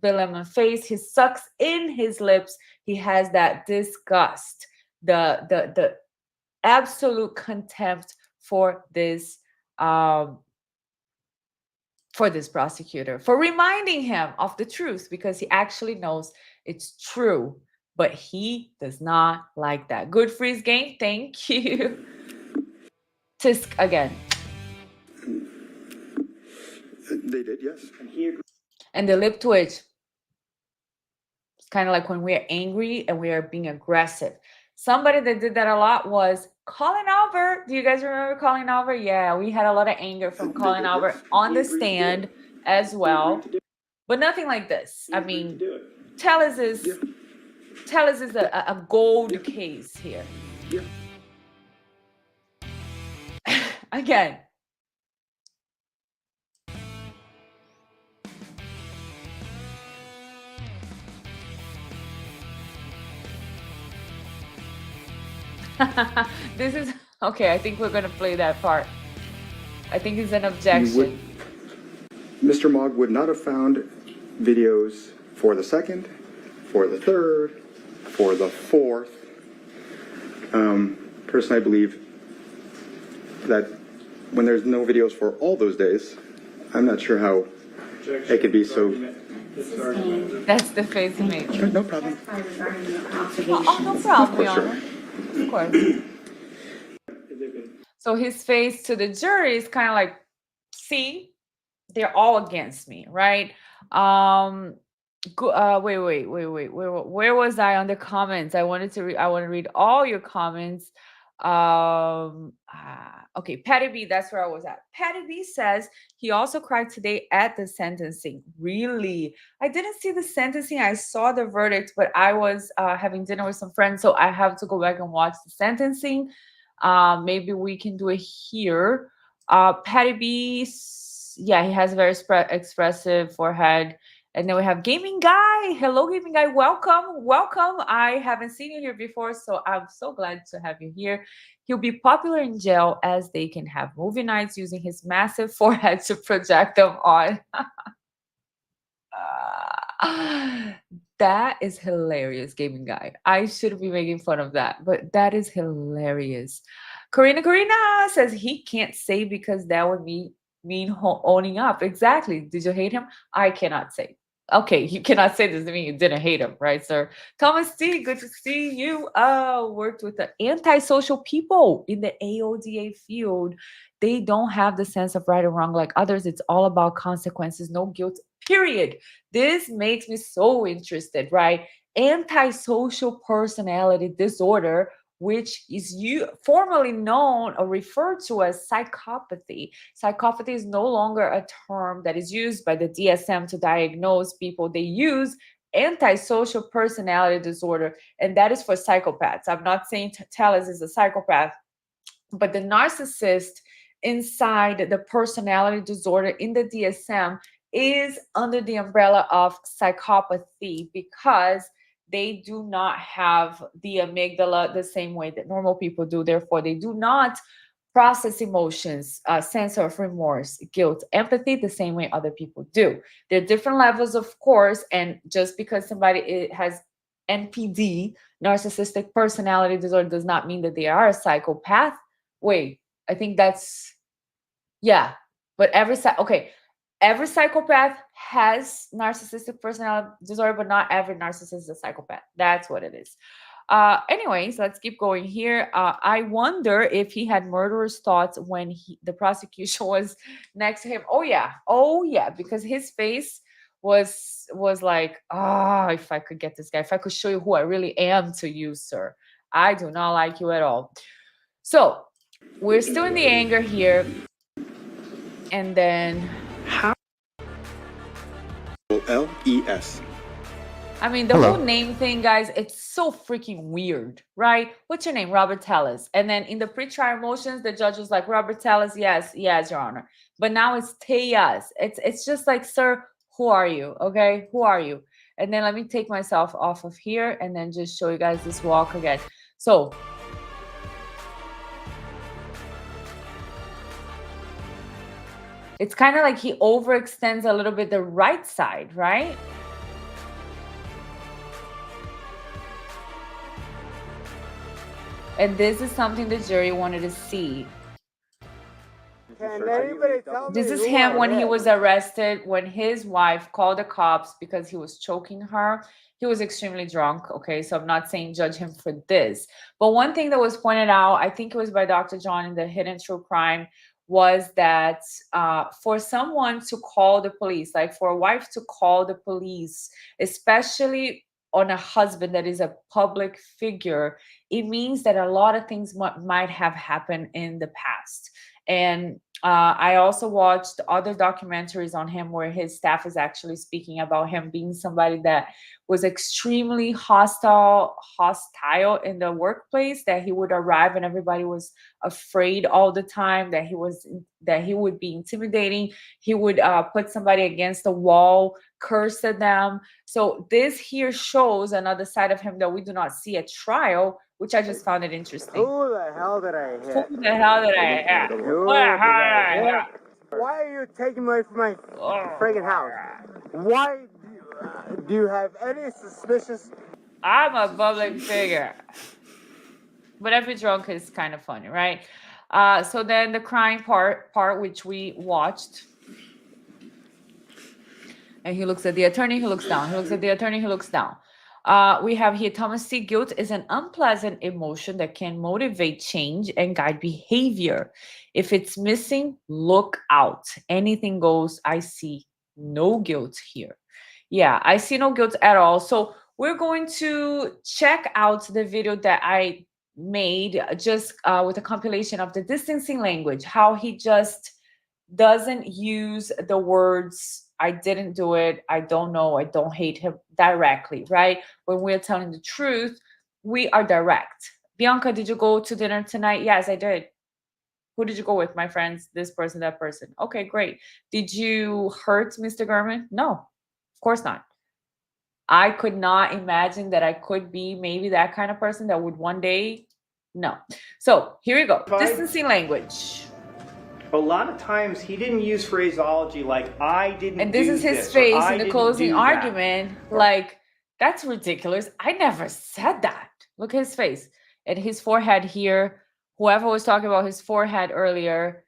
the lemon face. He sucks in his lips. He has that disgust, the absolute contempt for this prosecutor, for reminding him of the truth, because he actually knows it's true, but he does not like that. Good freeze game. Thank you. Tisk again. They did, yes. And he agreed. And the lip twitch. It's kind of like when we are angry and we are being aggressive. Somebody that did that a lot was Colin Albert. Do you guys remember Colin Albert? Yeah, we had a lot of anger from Colin Albert on the stand as well. But nothing like this. I mean, Tellez is a gold case here. Yeah. Again. This is okay. I think we're gonna play that part. I think it's an objection. Mr. Mogg would not have found videos for the second, for the third, for the fourth. Personally, I believe that when there's no videos for all those days, I'm not sure how it could be so. That's the face he made. Sure, no problem. Testify regarding the Oh, no observations. problem, Of course, Your Honor. Of course. So his face to the jury is kind of like, see, they're all against me, right? Wait. Where was I on the comments? I want to read all your comments. Okay, Patty B, that's where I was at. Patty B says he also cried today at the sentencing. Really? I didn't see the sentencing. I saw the verdict, but I was having dinner with some friends, so I have to go back and watch the sentencing. Maybe we can do it here. Patty B, yeah, he has a very expressive forehead. And then we have Gaming Guy. Hello, Gaming Guy. Welcome. Welcome. I haven't seen you here before, so I'm so glad to have you here. He'll be popular in jail as they can have movie nights using his massive forehead to project them on. That is hilarious, Gaming Guy. I should be making fun of that, but that is hilarious. Karina says he can't say because that would mean owning up. Exactly. Did you hate him? I cannot say. Okay, you cannot say this to me. You didn't hate him, right, sir? Thomas T, good to see you. Worked with the antisocial people in the AODA field. They don't have the sense of right or wrong like others. It's all about consequences, no guilt, period. This makes me so interested, right? Antisocial personality disorder, which is formerly known or referred to as psychopathy. Psychopathy is no longer a term that is used by the DSM to diagnose people. They use antisocial personality disorder, and that is for psychopaths. I'm not saying Tellez is a psychopath, but the narcissist inside the personality disorder in the DSM is under the umbrella of psychopathy because they do not have the amygdala the same way that normal people do. Therefore, they do not process emotions, sense of remorse, guilt, empathy the same way other people do. There are different levels, of course, and just because somebody has NPD, narcissistic personality disorder, does not mean that they are a psychopath. Wait, I think that's, yeah, but every psychopath has narcissistic personality disorder, but not every narcissist is a psychopath. That's what it is. Anyways, let's keep going here. I wonder if he had murderous thoughts when the prosecution was next to him. Oh yeah, because his face was like, if I could get this guy, if I could show you who I really am to you, sir. I do not like you at all. So we're still in the anger here. And then L-E-S. I mean, the whole name thing, guys, it's so freaking weird, right? What's your name? Robert Tellez. And then in the pre-trial motions, the judge was like, Robert Tellez, yes, Your Honor. But now it's Tellez. It's just like, sir, who are you? Okay, who are you? And then let me take myself off of here and then just show you guys this walk again. So it's kind of like he overextends a little bit the right side, right? And this is something the jury wanted to see. Can anybody tell me This is who him I when he hit? was arrested, when his wife called the cops because he was choking her. He was extremely drunk, okay? So I'm not saying judge him for this. But one thing that was pointed out, I think it was by Dr. John in the Hidden True Crime, was that for someone to call the police, like for a wife to call the police, especially on a husband that is a public figure, it means that a lot of things might have happened in the past. And I also watched other documentaries on him where his staff is actually speaking about him being somebody that was extremely hostile in the workplace, that he would arrive and everybody was afraid all the time, that he would be intimidating. He would put somebody against the wall, curse at them. So this here shows another side of him that we do not see at trial, which I just found it interesting. Who the hell did I hit? Who the hell did I hit? Who Who the hell did I did I hit? Why are you taking me away from my friggin' house? Why do you have any suspicious? I'm a public figure. But every drunk is kind of funny, right? So then the crying part which we watched. And he looks at the attorney, he looks down. He looks at the attorney, he looks down. We have here Thomas C. Guilt is an unpleasant emotion that can motivate change and guide behavior. If it's missing, look out. Anything goes. I see no guilt here. Yeah, I see no guilt at all. So we're going to check out the video that I made just with a compilation of the distancing language, how he just doesn't use the words I didn't do it, I don't know, I don't hate him directly, right? When we're telling the truth, we are direct. Bianca, did you go to dinner tonight? Yes, I did. Who did you go with? My friends, this person, that person. Okay, great. Did you hurt Mr. Gurman? No, of course not. I could not imagine that I could be maybe that kind of person that would one day. No. So here we go. Distancing language. A lot of times he didn't use phraseology like "I didn't." And this do is his or face "I in the didn't closing do that." argument. Like, that's ridiculous. I never said that. Look at his face and his forehead here. Whoever was talking about his forehead earlier,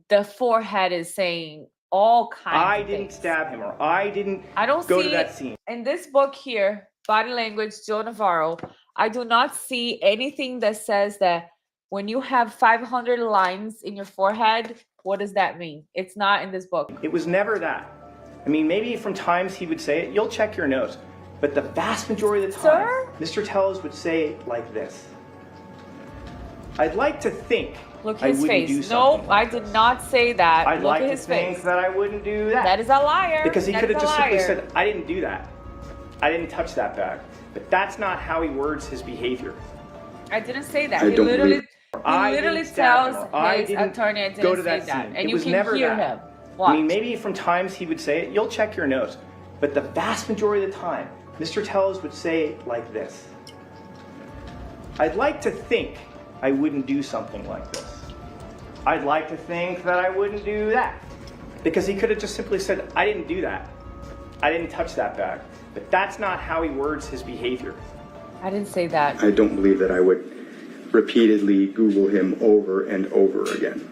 the forehead is saying all kinds I of didn't things. stab him, or I didn't I don't go see to that scene. in this book here, Body Language, Joe Navarro, I do not see anything that says that when you have 500 lines in your forehead, what does that mean? It's not in this book. It was never that. I mean, maybe from times he would say it, you'll check your notes. But the vast majority of the time, Sir? Mr. Tellez would say it like this. I'd like to think Look I at his wouldn't do face. something No, like I did this. not say that. I'd Look like at to his think face. that I wouldn't do that. That is a liar. Because he That could have is a just simply liar. said, I didn't do that. I didn't touch that bag. But that's not how he words his behavior. I didn't say that. I He don't literally, believe- I he literally didn't stab him, tells or I his didn't attorney I didn't go to say that that. scene. And It you was can never hear that. him. Watch. I mean, maybe from times he would say it, you'll check your notes. But the vast majority of the time, Mr. Tellez would say it like this. I'd like to think I wouldn't do something like this. I'd like to think that I wouldn't do that. Because he could have just simply said, I didn't do that. I didn't touch that bag. But that's not how he words his behavior. I didn't say that. I don't believe that I would repeatedly Google him over and over again.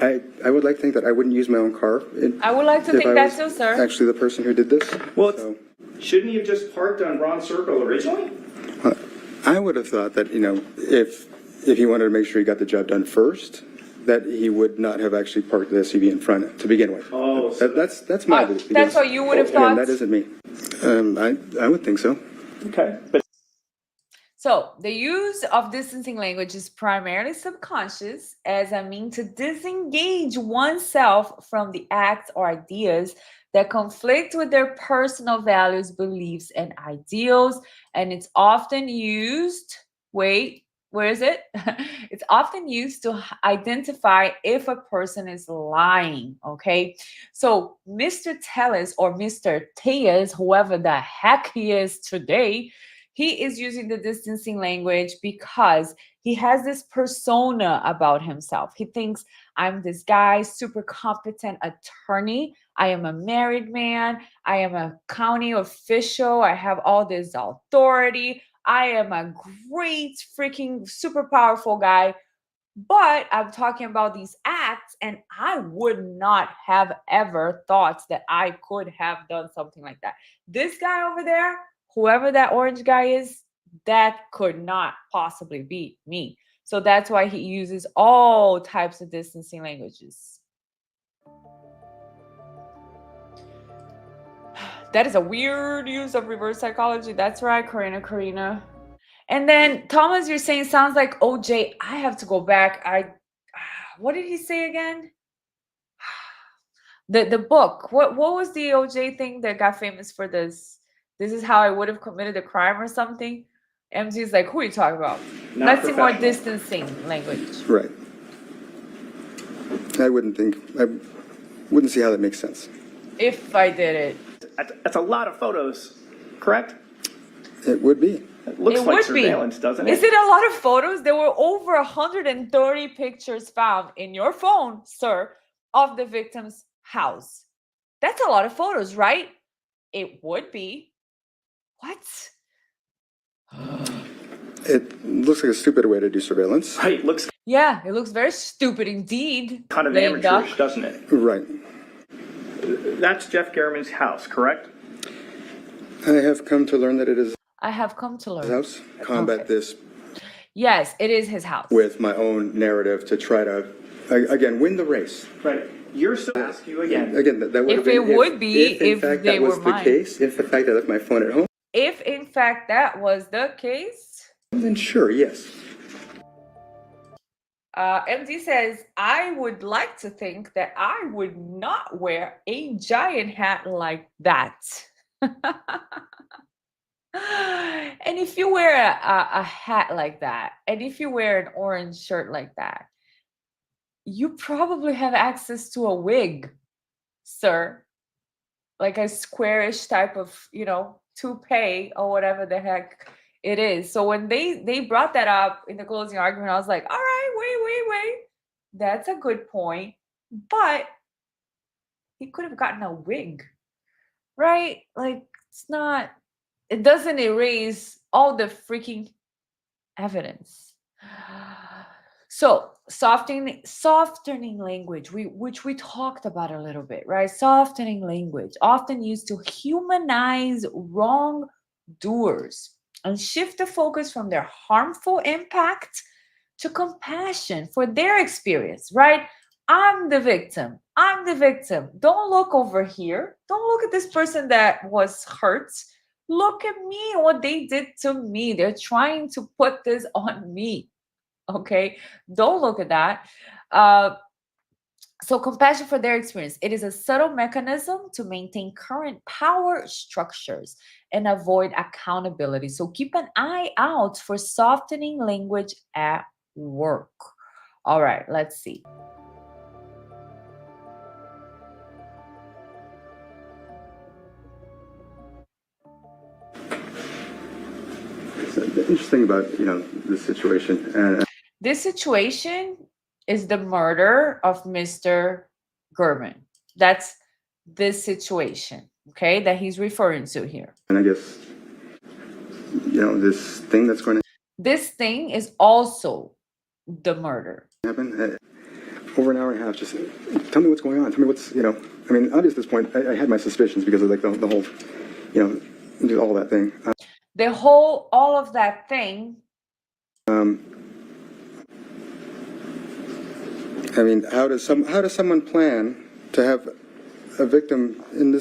I would like to think that I wouldn't use my own car. I would like to if think I that was too, sir. actually the person who did this. Well, So, shouldn't he have just parked on Ron Circle originally? I would have thought that, if he wanted to make sure he got the job done first, that he would not have actually parked the SUV in front to begin with. Oh, so That's my Oh, belief. that's because, what you would have again, thought? that isn't me. I would think so. okay. But So, the use of distancing language is primarily subconscious as a means to disengage oneself from the acts or ideas that conflict with their personal values, beliefs, and ideals. And it's often used, wait, where is it? It's often used to identify if a person is lying, okay? So, Mr. Tellez or Mr. Tellez, whoever the heck he is today, he is using the distancing language because he has this persona about himself. He thinks, I'm this guy, super competent attorney. I am a married man. I am a county official. I have all this authority. I am a great, freaking, super powerful guy. But I'm talking about these acts, and I would not have ever thought that I could have done something like that. This guy over there, whoever that orange guy is, that could not possibly be me. So that's why he uses all types of distancing languages. That is a weird use of reverse psychology. That's right, Karina. And then Thomas, you're saying sounds like OJ. I have to go back. What did he say again? The book. What was the OJ thing that got famous for this? This is how I would have committed a crime or something. MZ's like, who are you talking about? Not Let's see more professional. distancing language. Right. I wouldn't see how that makes sense. If I did it. that's a lot of photos, correct? It would be. It looks It like would be. surveillance, doesn't it? Is it a lot of photos? There were over 130 pictures found in your phone, sir, of the victim's house. That's a lot of photos, right? It would be. What? It looks like a stupid way to do surveillance. Right, looks Yeah, it looks very stupid indeed. kind of lame duck. amateurish, doesn't it? Right. That's Jeff Garriman's house, correct? I have come to learn that it is. I have come to learn. House, combat Okay. this Yes, it is his house. with my own narrative to try to, again, win the race. Right. You're so ask you again. Again, that would If have been it would be, if in if fact they that was were the mine. case, if the fact I left my phone at home, If in fact that was the case, then sure, yes. MD says, I would like to think that I would not wear a giant hat like that. And if you wear a hat like that, and if you wear an orange shirt like that, you probably have access to a wig, sir. Like a squarish type of, toupee or whatever the heck it is. So when they brought that up in the closing argument, I was like, all right, wait. That's a good point. But he could have gotten a wig, right? Like it doesn't erase all the freaking evidence. So softening language, which we talked about a little bit, right? Softening language, often used to humanize wrongdoers and shift the focus from their harmful impact to compassion for their experience, right? I'm the victim. Don't look over here. Don't look at this person that was hurt. Look at me, what they did to me. They're trying to put this on me. Okay, don't look at that. So compassion for their experience. It is a subtle mechanism to maintain current power structures and avoid accountability. So keep an eye out for softening language at work. All right, let's see. It's interesting about, this situation. And This situation is the murder of Mr. Gurman. That's this situation, okay, that he's referring to here. I guess, this thing that's going to This thing is also the murder. happen, over an hour and a half, just tell me what's going on. Tell me what's, obviously at this point, I had my suspicions because of like the whole, do all that thing. All of that thing. How does someone plan to have a victim in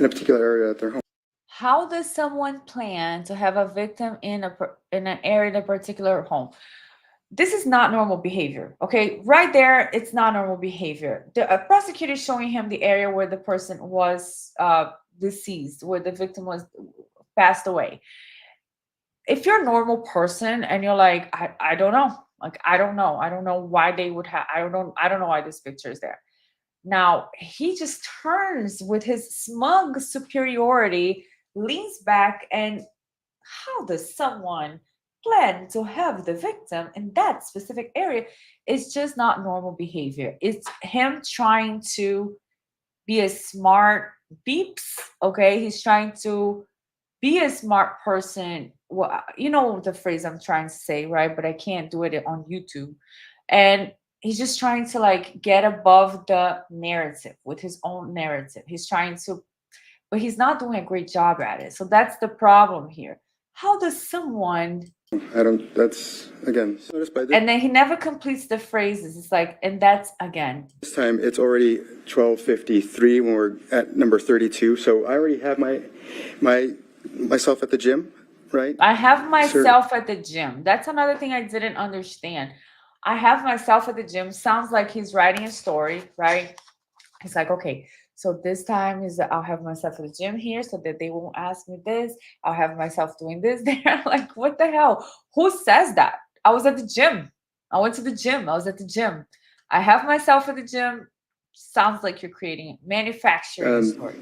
a particular area at their home? How does someone plan to have a victim in an area in a particular home? This is not normal behavior. Okay, right there, it's not normal behavior. The prosecutor is showing him the area where the person was deceased, where the victim was passed away. If you're a normal person and you're like, I don't know. Like, I don't know why they would have, I don't know why this picture is there. Now, he just turns with his smug superiority, leans back, and how does someone plan to have the victim in that specific area? It's just not normal behavior. It's him trying to be a smart beeps, okay? He's trying to be a smart person. Well, you know the phrase I'm trying to say, right? But I can't do it on YouTube. And he's just trying to like get above the narrative with his own narrative. He's trying to, but he's not doing a great job at it. So that's the problem here. How does someone... That's, again, notice by And then he never completes the phrases. It's like, and that's again. this time it's already 12:53 when we're at number 32. So I already have myself at the gym, right? I have myself at the gym. That's another thing I didn't understand. I have myself at the gym. Sounds like he's writing a story, right? He's like, okay, so this time is I'll have myself at the gym here so that they won't ask me this. I'll have myself doing this there. Like, what the hell? Who says that? I was at the gym. I went to the gym. I was at the gym. I have myself at the gym. Sounds like you're manufacturing a story.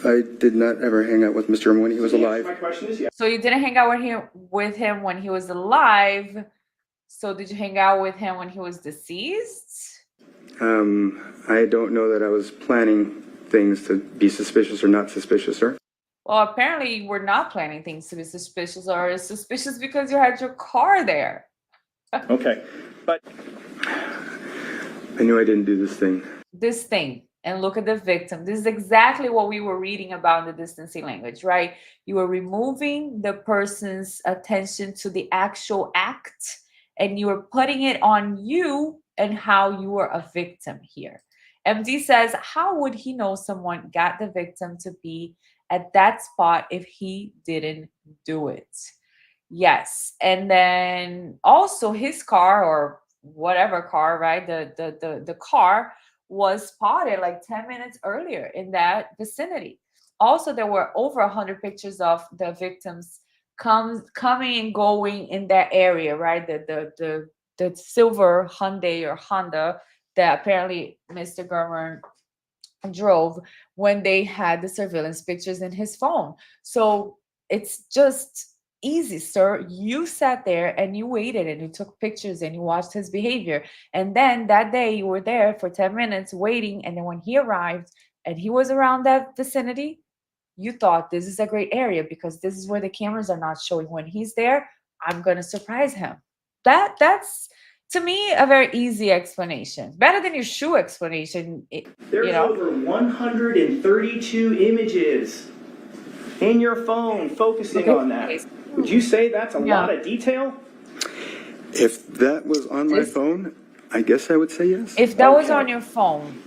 I did not ever hang out with Mr. when he was alive. My question is yes. So you didn't hang out with him when he was alive. So did you hang out with him when he was deceased? I don't know that I was planning things to be suspicious or not suspicious, sir. Well, apparently you were not planning things to be suspicious, or suspicious because you had your car there. Okay, but I knew I didn't do this thing. This thing. and look at the victim. This is exactly what we were reading about in the distancing language, right? You were removing the person's attention to the actual act, and you were putting it on you and how you were a victim here. MD says, how would he know someone got the victim to be at that spot if he didn't do it? Yes. And then also his car, or whatever car, right? The car was spotted like 10 minutes earlier in that vicinity. Also, there were over 100 pictures of the victims coming and going in that area, right? The silver Hyundai or Honda that apparently Mr. Germer drove when they had the surveillance pictures in his phone. So it's just easy, sir. You sat there and you waited and you took pictures and you watched his behavior. And then that day you were there for 10 minutes waiting. And then when he arrived and he was around that vicinity, you thought this is a great area because this is where the cameras are not showing. When he's there, I'm going to surprise him. That's to me a very easy explanation, better than your shoe explanation. There's over 132 images in your phone focusing on that. Would you say that's a lot of detail? If that was on my phone, I guess I would say yes. If that was on your phone,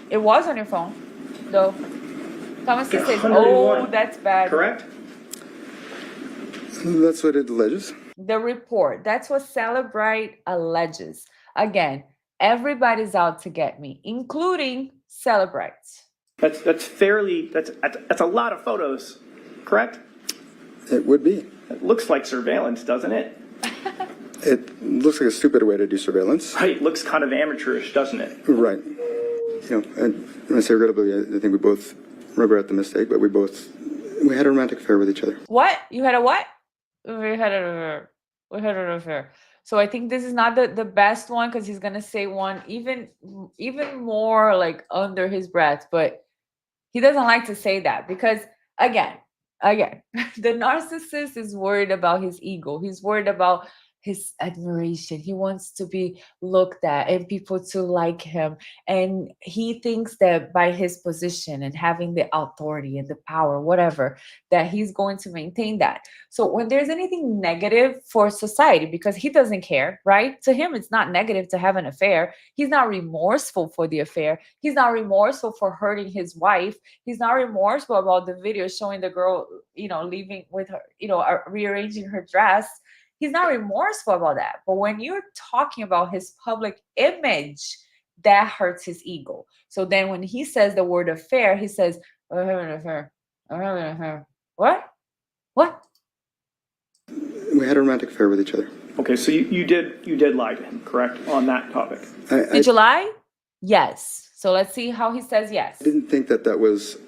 it was on your phone, though. Thomas says, "Oh, that's bad." Correct. That's what it alleges. The report. That's what Celebrite alleges. Again, everybody's out to get me, including Celebrite. That's a lot of photos, correct? It would be. It looks like surveillance, doesn't it? It looks like a stupid way to do surveillance. Right, looks kind of amateurish, doesn't it? Right. You know, and when I say regrettably, I think we both regret the mistake, but we had a romantic affair with each other. What? You had a what? We had an affair. We had an affair. So I think this is not the best one because he's gonna say one even more like under his breath, but he doesn't like to say that because again, the narcissist is worried about his ego. He's worried about his admiration. He wants to be looked at and people to like him. And he thinks that by his position and having the authority and the power, whatever, that he's going to maintain that. So when there's anything negative for society, because he doesn't care, right? To him, it's not negative to have an affair. He's not remorseful for the affair. He's not remorseful for hurting his wife. He's not remorseful about the video showing the girl, leaving with her, rearranging her dress. He's not remorseful about that. But when you're talking about his public image, that hurts his ego. So then when he says the word affair, he says, "I'm having an affair. I'm having an affair." What? We had a romantic affair with each other. Okay, so you did lie to him, correct, on that topic? Did you lie? Yes. So let's see how he says yes. I didn't think that was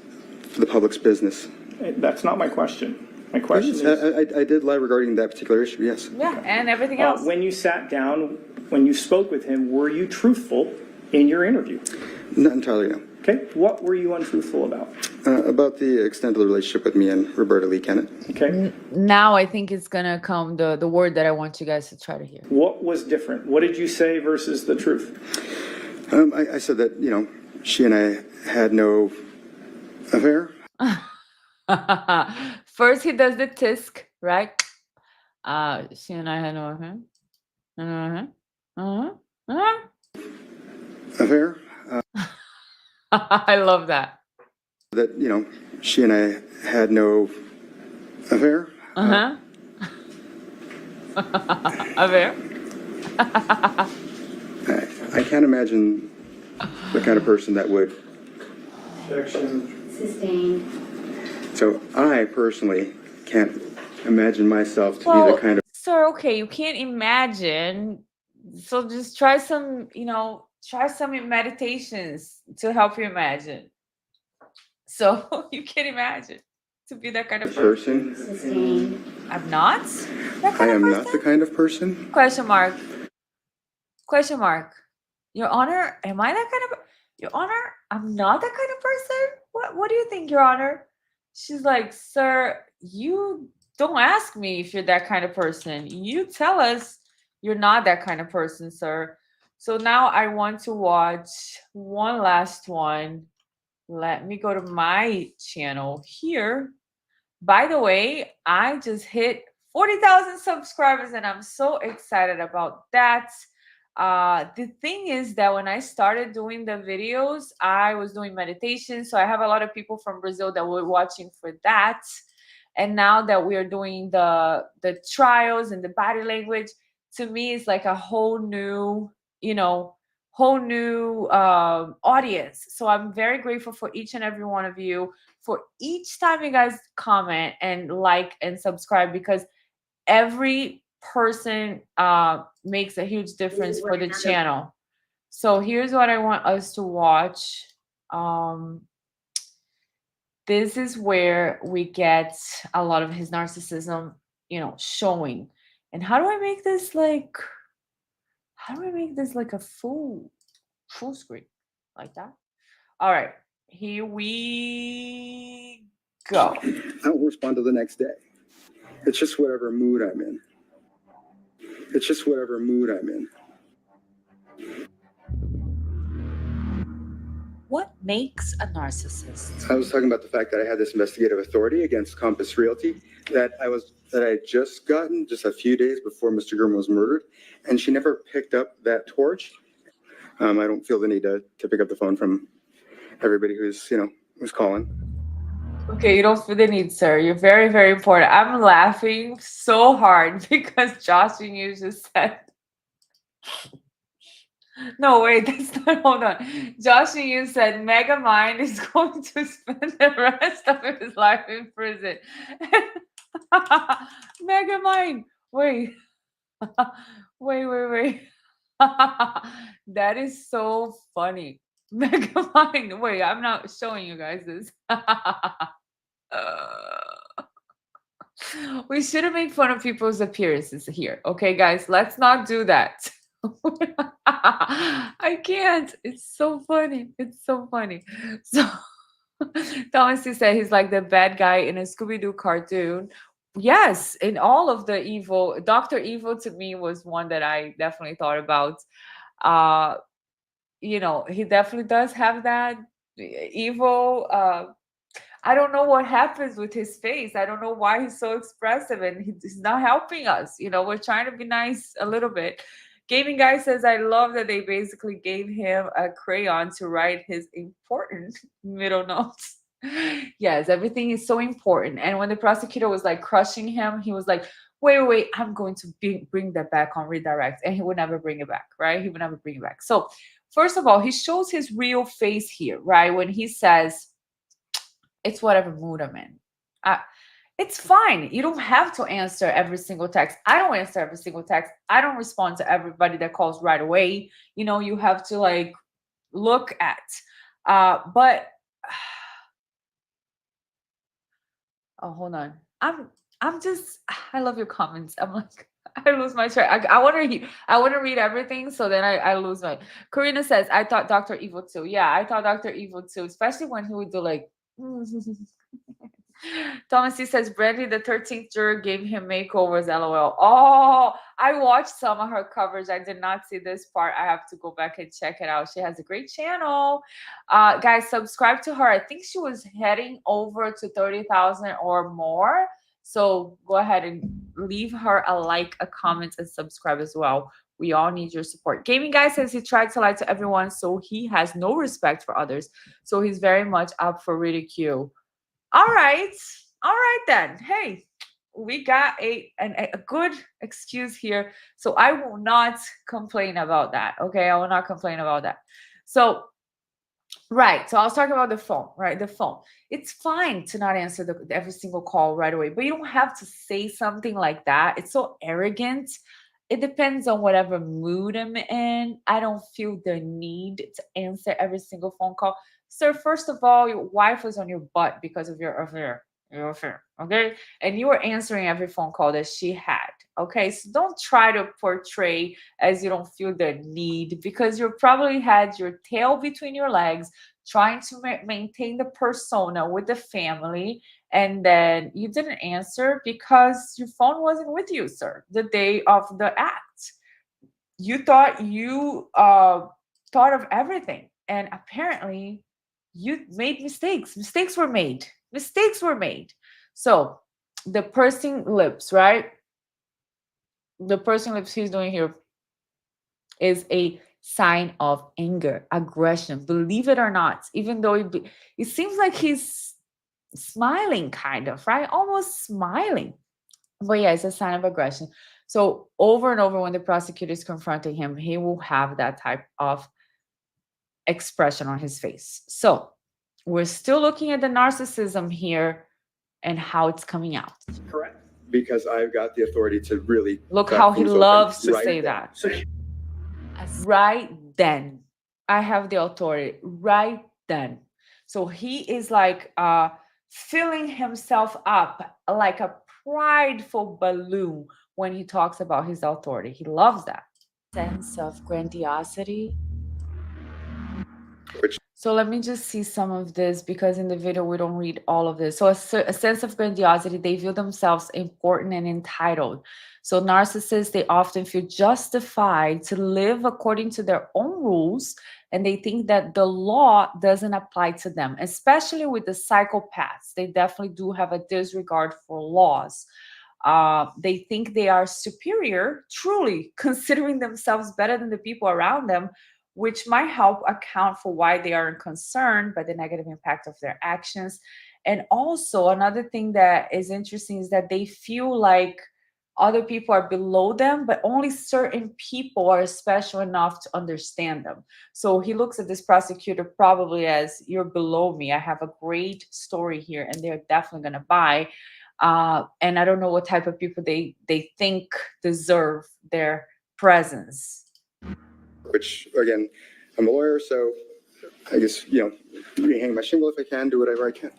for the public's business. That's not my question. My question is, I did lie regarding that particular issue, yes. Yeah, and everything else. when you sat down, when you spoke with him, were you truthful in your interview? Not entirely, no. Okay, what were you untruthful about? About the extent of the relationship with me and Roberta Lee Kennett. Okay. Now I think it's gonna come the word that I want you guys to try to hear. What was different? What did you say versus the truth? I said that, she and I had no affair. First he does the tisk, right? She and I had no affair. Affair? I love that. That, she and I had no affair. Affair. I can't imagine the kind of person that would. Sustained. So I personally can't imagine myself to be the kind of. Sir, okay, you can't imagine. So just try some, meditations to help you imagine. So you can't imagine to be that kind of person. Sustained. I'm not that kind I of am person? not the kind of person. Question mark. Your Honor, am I that kind of Your Honor, I'm not that kind of person? What do you think, Your Honor? She's like, sir, you don't ask me if you're that kind of person. You tell us you're not that kind of person, sir. So now I want to watch one last one. Let me go to my channel here. By the way, I just hit 40,000 subscribers and I'm so excited about that. The thing is that when I started doing the videos, I was doing meditation. So I have a lot of people from Brazil that were watching for that. And now that we are doing the trials and the body language, to me, it's like a whole new, whole new audience. So I'm very grateful for each and every one of you for each time you guys comment and like and subscribe, because every person makes a huge difference for the channel. So here's what I want us to watch. This is where we get a lot of his narcissism, showing. And how do I make this like a full screen like that? All right, here we go. I don't respond to the next day. It's just whatever mood I'm in. It's just whatever mood I'm in. What makes a narcissist? I was talking about the fact that I had this investigative authority against Compass Realty that I had just gotten just a few days before Mr. Grimm was murdered, and she never picked up that torch. I don't feel the need to pick up the phone from everybody who's calling. Okay, you don't feel the need, sir. You're very, very important. I'm laughing so hard because Josh and you just said. No, wait, that's not. Hold on. Josh and you said Megamind is going to spend the rest of his life in prison. Megamind. Wait. wait. That is so funny. Megamind. Wait, I'm not showing you guys this. We shouldn't make fun of people's appearances here. Okay, guys, let's not do that. I can't. It's so funny. It's so funny. So Thomas said he's like the bad guy in a Scooby-Doo cartoon. Yes, in all of the evil, Dr. Evil to me was one that I definitely thought about. He definitely does have that evil. I don't know what happens with his face. I don't know why he's so expressive and he's not helping us. We're trying to be nice a little bit. Gaming Guy says, I love that they basically gave him a crayon to write his important middle notes. Yes, everything is so important. And when the prosecutor was like crushing him, he was like, wait, I'm going to bring that back on redirect. And he would never bring it back, right? He would never bring it back. So first of all, he shows his real face here, right? When he says, it's whatever mood I'm in. It's fine. You don't have to answer every single text. I don't answer every single text. I don't respond to everybody that calls right away. You have to like look at. But oh, hold on. I love your comments. I'm like, I lose my track. I want to read everything, so then I lose my. Karina says, I thought Dr. Evil too. Yeah, I thought Dr. Evil too, especially when he would do like. Thomas C says Brandy the 13th juror gave him makeovers. LOL. Oh, I watched some of her coverage. I did not see this part. I have to go back and check it out. She has a great channel. Guys, subscribe to her. I think she was heading over to 30,000 or more. So go ahead and leave her a like, a comment, and subscribe as well. We all need your support. Gaming Guy says he tried to lie to everyone, so he has no respect for others. So he's very much up for ridicule. All right then. Hey, we got a good excuse here. So I will not complain about that. Okay, I will not complain about that. So, right. So I was talking about the phone, right? The phone. It's fine to not answer every single call right away, but you don't have to say something like that. It's so arrogant. It depends on whatever mood I'm in. I don't feel the need to answer every single phone call. Sir, first of all, your wife was on your butt because of your affair. Okay? And you were answering every phone call that she had. Okay? So don't try to portray as you don't feel the need, because you probably had your tail between your legs trying to maintain the persona with the family, and then you didn't answer because your phone wasn't with you, sir, the day of the act. you thought you thought of everything, and apparently you made mistakes. Mistakes were made. Mistakes were made. So the pursing lips, right? The pursing lips he's doing here is a sign of anger, aggression. Believe it or not, even though it seems like he's smiling, kind of, right? Almost smiling. But yeah, it's a sign of aggression. So over and over, when the prosecutor is confronting him, he will have that type of expression on his face. So we're still looking at the narcissism here and how it's coming out. Correct? Because I've got the authority to really Look cut how he things open loves to right say then. that. So Right then, I have the authority. Right then. So he is like filling himself up like a prideful balloon when he talks about his authority. He loves that sense of grandiosity. Which So let me just see some of this, because in the video we don't read all of this. So a sense of grandiosity, they view themselves important and entitled. So narcissists, they often feel justified to live according to their own rules, and they think that the law doesn't apply to them, especially with the psychopaths. They definitely do have a disregard for laws. They think they are superior, truly considering themselves better than the people around them, which might help account for why they are concerned by the negative impact of their actions. And also, another thing that is interesting is that they feel like other people are below them, but only certain people are special enough to understand them. So he looks at this prosecutor probably as, you're below me. I have a great story here, and they're definitely going to buy. And I don't know what type of people they think deserve their presence. which again, I'm a lawyer, so I guess, rehang my shingle if I can, do whatever I can.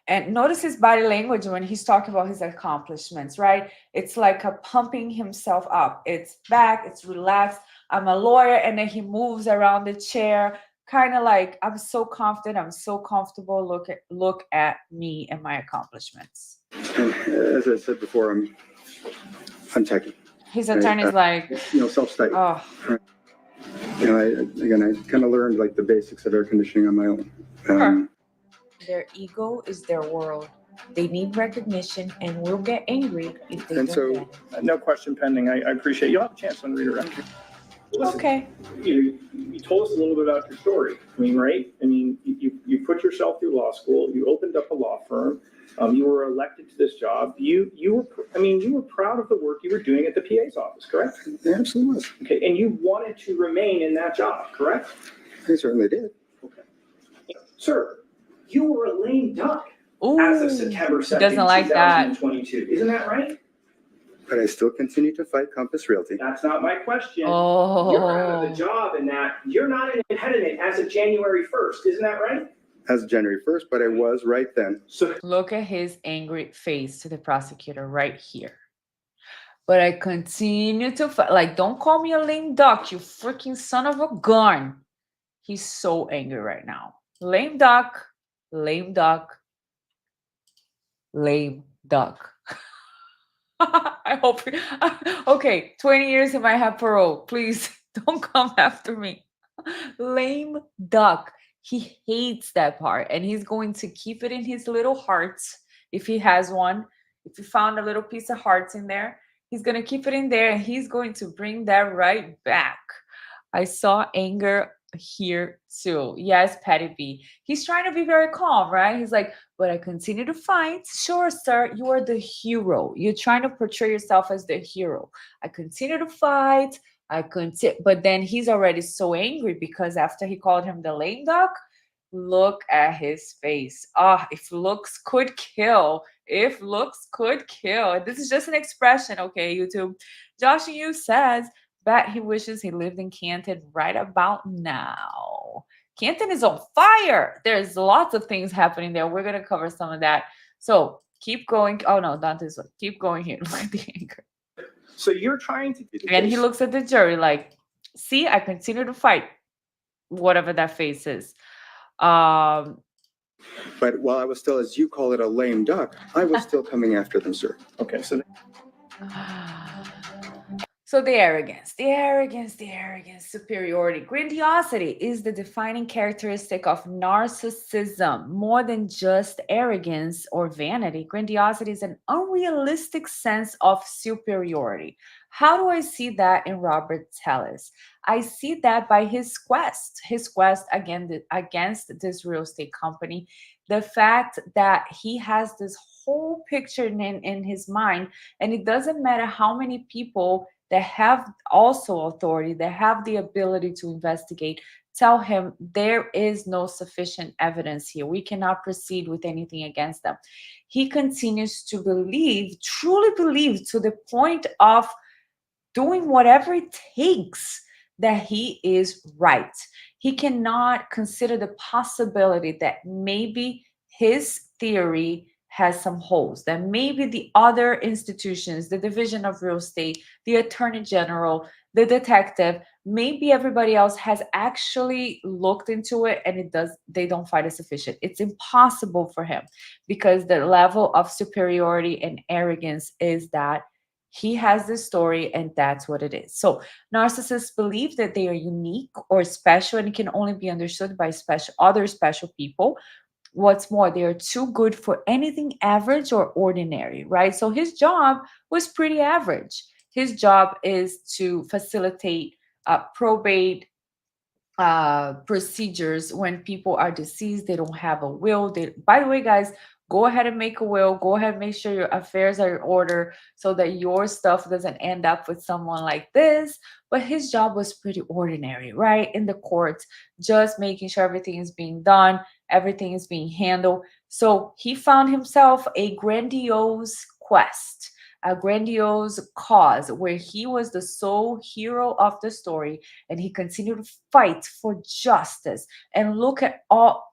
And notice his body language when he's talking about his accomplishments, right? It's like a pumping himself up. It's back, it's relaxed. I'm a lawyer. And then he moves around the chair, kind of like, I'm so confident, I'm so comfortable. Look at me and my accomplishments. And as I said before, I'm techie. His attorney's like, Self-study. oh, I kind of learned like the basics of air conditioning on my own. Sure. Their ego is their world. They need recognition and will get angry if they And don't so- get it. no question pending. I appreciate you'll have a chance to read around. Okay. You told us a little bit about your story. I mean, right? I mean, you put yourself through law school. You opened up a law firm. You were elected to this job. You were proud of the work you were doing at the PA's office, correct? It absolutely was. Okay, and you wanted to remain in that job, correct? I certainly did. Okay. Sir, you were a lame duck Ooh, as of September 2nd, doesn't like that. 2022. Isn't that right? But I still continue to fight Compass Realty. That's not my question. Oh. You're out of the job in that you're not an impediment as of January 1st. Isn't that right? As of January 1st, but I was right then. So Look at his angry face to the prosecutor right here. But I continue to fight. Like, don't call me a lame duck, you freaking son of a gun. He's so angry right now. Lame duck, lame duck, lame duck. I hope. Okay, 20 years he might have parole. Please don't come after me. Lame duck. He hates that part, and he's going to keep it in his little heart if he has one. If he found a little piece of heart in there, he's going to keep it in there, and he's going to bring that right back. I saw anger here too. Yes, Patty B. He's trying to be very calm, right? He's like, but I continue to fight. Sure, sir, you are the hero. You're trying to portray yourself as the hero. I continue to fight. But then he's already so angry because after he called him the lame duck, look at his face. If looks could kill. If looks could kill. This is just an expression, okay, YouTube. Josh you says, bet he wishes he lived in Canton right about now. Canton is on fire. There's lots of things happening there. We're going to cover some of that. So keep going. Oh, no, not this way. Keep going here. Look at the anger. So you're trying to do And he looks at the jury like, see, I continue to fight, whatever that face is. But while I was still, as you call it, a lame duck, I was still coming after them, sir. Okay, so So the arrogance, the arrogance, the arrogance, superiority, grandiosity is the defining characteristic of narcissism. More than just arrogance or vanity, grandiosity is an unrealistic sense of superiority. How do I see that in Robert Tellis? I see that by his quest against this real estate company, the fact that he has this whole picture in his mind, and it doesn't matter how many people that have also authority, that have the ability to investigate, tell him there is no sufficient evidence here. We cannot proceed with anything against them. He continues to believe, truly believe, to the point of doing whatever it takes that he is right. He cannot consider the possibility that maybe his theory has some holes, that maybe the other institutions, the Division of Real Estate, the Attorney General, the detective, maybe everybody else has actually looked into it and they don't find it sufficient. It's impossible for him because the level of superiority and arrogance is that he has this story and that's what it is. So narcissists believe that they are unique or special and it can only be understood by other special people. What's more, they are too good for anything average or ordinary, right? So his job was pretty average. His job is to facilitate probate procedures when people are deceased, they don't have a will. By the way, guys, go ahead and make a will. Go ahead and make sure your affairs are in order so that your stuff doesn't end up with someone like this. But his job was pretty ordinary, right? In the courts, just making sure everything is being done, everything is being handled. So he found himself a grandiose quest, a grandiose cause where he was the sole hero of the story and he continued to fight for justice. And look at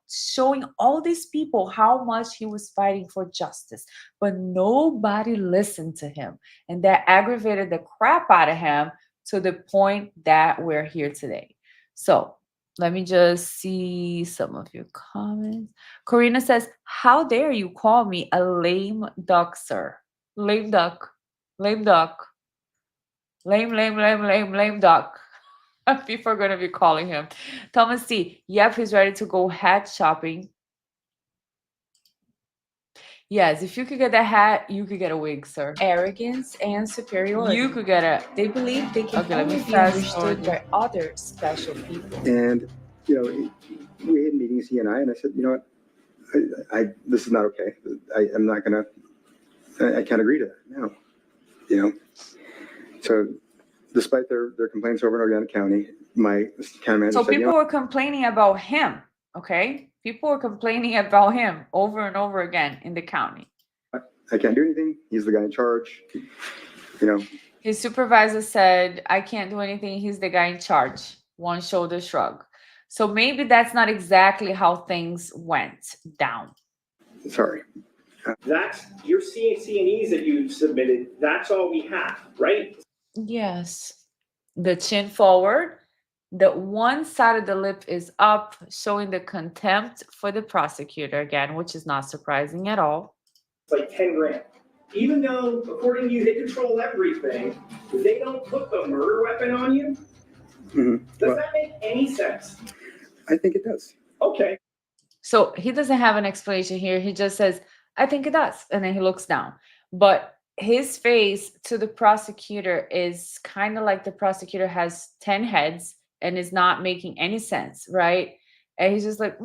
showing all these people how much he was fighting for justice, but nobody listened to him, and that aggravated the crap out of him to the point that we're here today. So let me just see some of your comments. Karina says, how dare you call me a lame duck, sir? Lame duck, lame duck, lame duck. People are going to be calling him. Thomas C. Yep, he's ready to go hat shopping. Yes, if you could get a hat, you could get a wig, sir. Arrogance and superiority. You could get a. They believe they can Okay, let me only be fast understood forward. by other special people. And, you know, we had meetings, he and I said, you know what, I this is not okay. I'm not going to, I can't agree to that now, you know. So despite their complaints over and over again in the county, my county manager So said, you people know, were complaining about him, okay? People were complaining about him over and over again in the county. I can't do anything. He's the guy in charge. You know, His supervisor said, I can't do anything. He's the guy in charge. One shoulder shrug. So maybe that's not exactly how things went down. sorry. That's your C&Es that you submitted. That's all we have, right? Yes. The chin forward. The one side of the lip is up, showing the contempt for the prosecutor again, which is not surprising at all. It's like 10 grand. Even though, according to you, they control everything, they don't put the murder weapon on you? Mm-hmm. Does that make any sense? I think it does. Okay. So he doesn't have an explanation here. He just says, I think it does. And then he looks down. But his face to the prosecutor is kind of like the prosecutor has 10 heads and is not making any sense, right? And he's just like,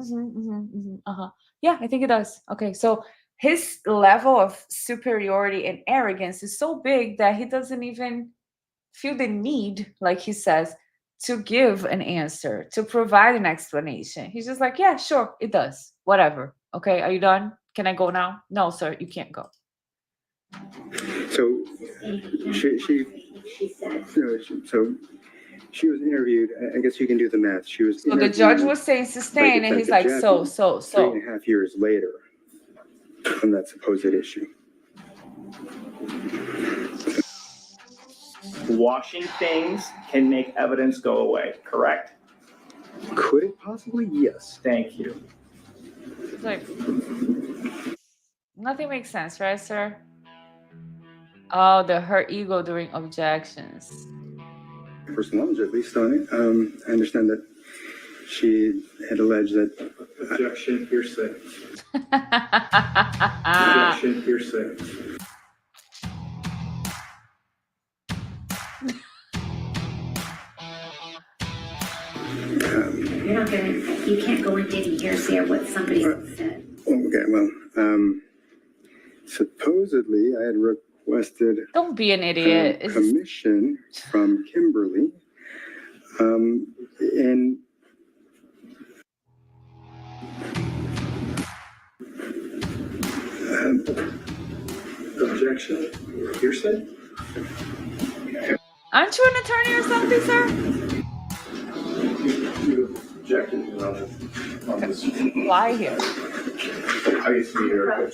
yeah, I think it does. Okay, so his level of superiority and arrogance is so big that he doesn't even feel the need, like he says, to give an answer, to provide an explanation. He's just like, yeah, sure, it does. Whatever. Okay, are you done? Can I go now? No, sir, you can't go. So she was interviewed. I guess you can do the math. She was. So the judge was saying sustain, and he's like, so. 3.5 years later from that supposed issue. Washing things can make evidence go away, correct? Could it possibly? Yes. Thank you. It's like, nothing makes sense, right, sir? Oh, her ego during objections. personal knowledge, at least on it. I understand that she had alleged that. Objection, hearsay. Objection, hearsay. You're not gonna, you can't go into any hearsay of what somebody said. Okay, well, supposedly I had requested Don't be an idiot. It's just- permission from Kimberly, and Objection, hearsay? aren't you an attorney or something, sir? You objected on this. Why here? I used to be here.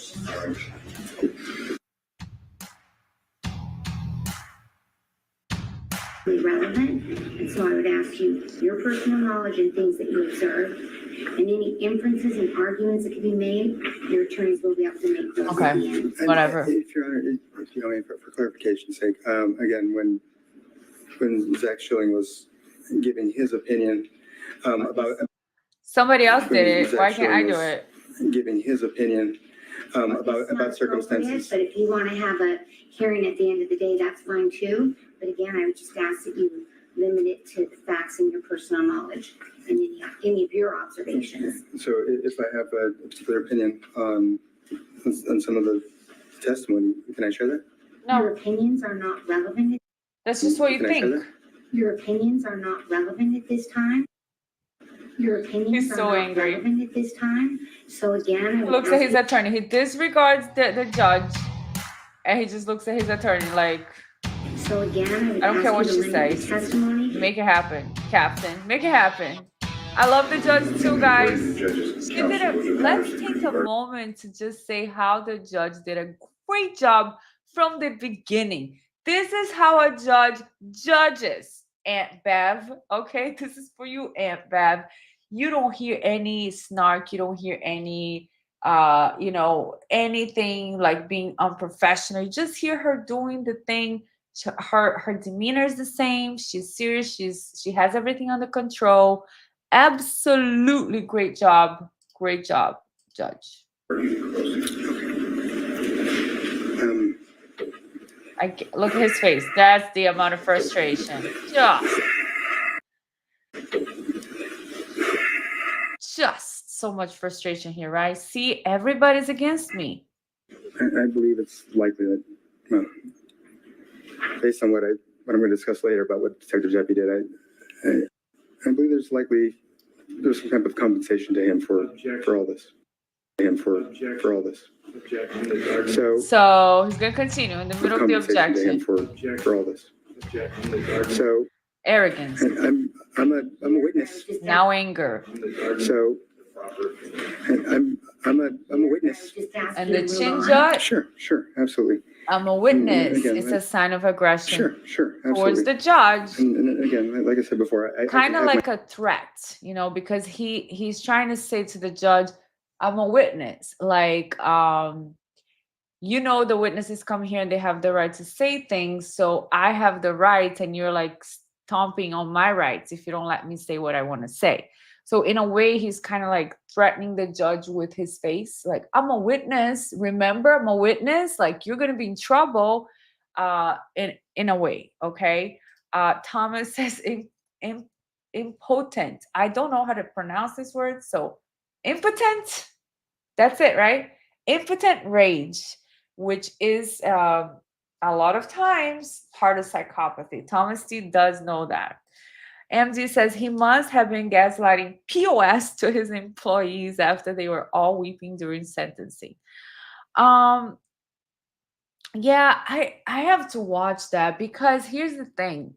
Relevant, and so I would ask you your personal knowledge and things that you observed, and any inferences and arguments that can be made, your attorneys will be able to make those Okay. at the end. and Whatever. If Your Honor, if you know, for clarification's sake, again, when Zach Schilling was giving his opinion about Somebody else did it. Why can't I do it? giving his opinion It's not about appropriate, circumstances. But if you want to have a hearing at the end of the day, that's fine too. But again, I would just ask that you limit it to the facts and your personal knowledge and any of your observations. So if I have a particular opinion on some of the testimony, can I share that? Your No, opinions are not relevant. that's just what you Can I share think. that? Your opinions are not relevant at this time. Your opinions He's are so not angry. relevant at this time. So again, I He would looks at ask his you- attorney. He disregards the judge, and he just looks at his attorney like, So again, I would I don't care ask what you she to limit the says. testimony. make it happen, Captain. Make it happen. I love the judge too, guys. She did let's take a moment to just say how the judge did a great job from the beginning. This is how a judge judges. Aunt Bev, okay? This is for you, Aunt Bev. You don't hear any snark, you don't hear any anything like being unprofessional. You just hear her doing the thing. Her demeanor is the same. She's serious. She has everything under control. Absolutely great job. Great job, Judge. Look at his face. That's the amount of frustration. Just so much frustration here, right? See, everybody's against me. I believe it's likely that, well, based on what I'm going to discuss later about what Detective Jeffy did, I believe there's some type of compensation to him for all this. For all this. Objection. So he's gonna continue in the middle of the compensation to him objection. for all this. Objection. So Arrogance. and I'm a witness. Now anger. So and I'm a witness. And the chin judge, Sure, absolutely. I'm a witness. Again, It's a sign of aggression Sure, towards absolutely. the judge. And again, like I said before, I Kind of have my- like a threat, because he's trying to say to the judge, I'm a witness. Like, the witnesses come here and they have the right to say things. So I have the right, and you're like stomping on my rights if you don't let me say what I want to say. So in a way, he's kind of like threatening the judge with his face. Like, I'm a witness. Remember, I'm a witness. Like, you're going to be in trouble in a way. Okay. Thomas says impotent. I don't know how to pronounce this word. So impotent. That's it, right? Impotent rage, which is a lot of times part of psychopathy. Thomas T does know that. MD says he must have been gaslighting POS to his employees after they were all weeping during sentencing. Yeah, I have to watch that, because here's the thing.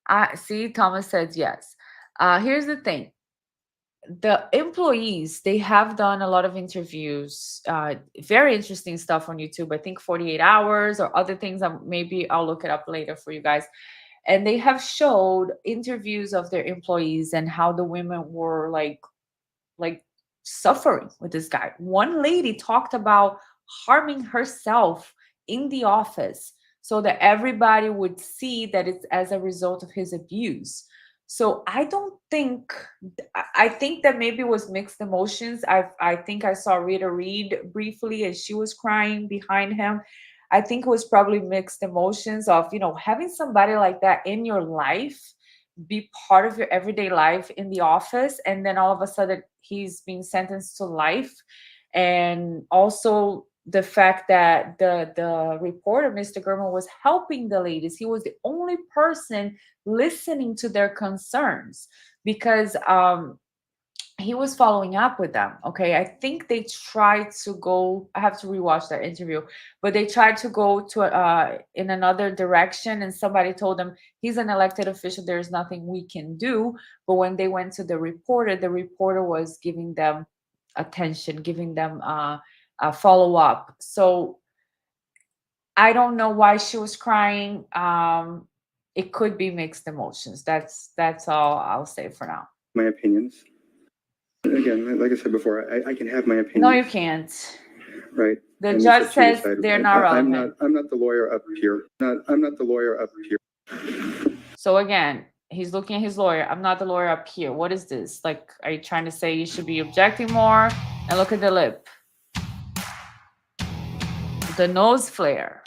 Thomas says yes. Here's the thing. The employees, they have done a lot of interviews, very interesting stuff on YouTube. I think 48 Hours or other things. Maybe I'll look it up later for you guys. And they have showed interviews of their employees and how the women were like suffering with this guy. One lady talked about harming herself in the office so that everybody would see that it's as a result of his abuse. So I don't think, I think that maybe it was mixed emotions. I think I saw Rita Reed briefly and she was crying behind him. I think it was probably mixed emotions of, you know, having somebody like that in your life be part of your everyday life in the office, and then all of a sudden he's being sentenced to life. And also the fact that the reporter, Mr. Gurman, was helping the ladies. He was the only person listening to their concerns, because he was following up with them. Okay, I think they tried to go, I have to rewatch that interview, but they tried to go to in another direction, and somebody told them he's an elected official, there's nothing we can do. But when they went to the reporter was giving them attention, giving them a follow-up. So I don't know why she was crying. It could be mixed emotions. That's all I'll say for now. My opinions. Again, like I said before, I can have my opinion. No, you can't. Right. The And judge it's up to you to says decide. they're not relevant. I'm not the lawyer up here. I'm not the lawyer up here. So again, he's looking at his lawyer. I'm not the lawyer up here. What is this? Like, are you trying to say you should be objecting more? And look at the lip. The nose flare.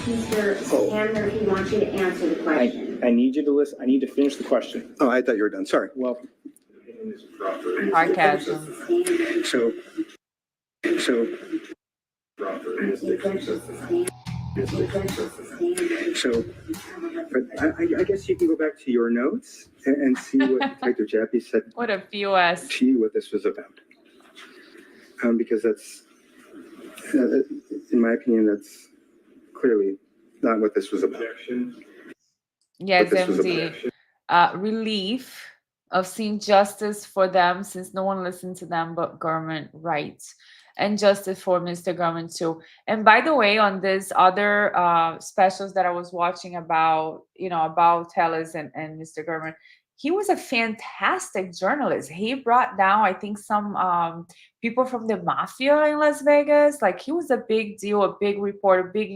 Mr. Hamner, he wants you to answer the question. I need you to listen. I need to finish the question. Oh, I thought you were done. Sorry. Well, Sarcasm. So, but I guess you can go back to your notes and see what Detective Jaffe said What a POS. to you what this was about. Because that's, in my opinion, that's clearly not what this was about. Yes, But this was MD. Relief of seeing justice for them, since no one listened to them but government rights, and justice for Mr. Gurman too. And by the way, on this other specials that I was watching about, you know, about Tellez and Mr. Gurman, he was a fantastic journalist. He brought down, I think, some people from the mafia in Las Vegas. Like, he was a big deal, a big reporter, big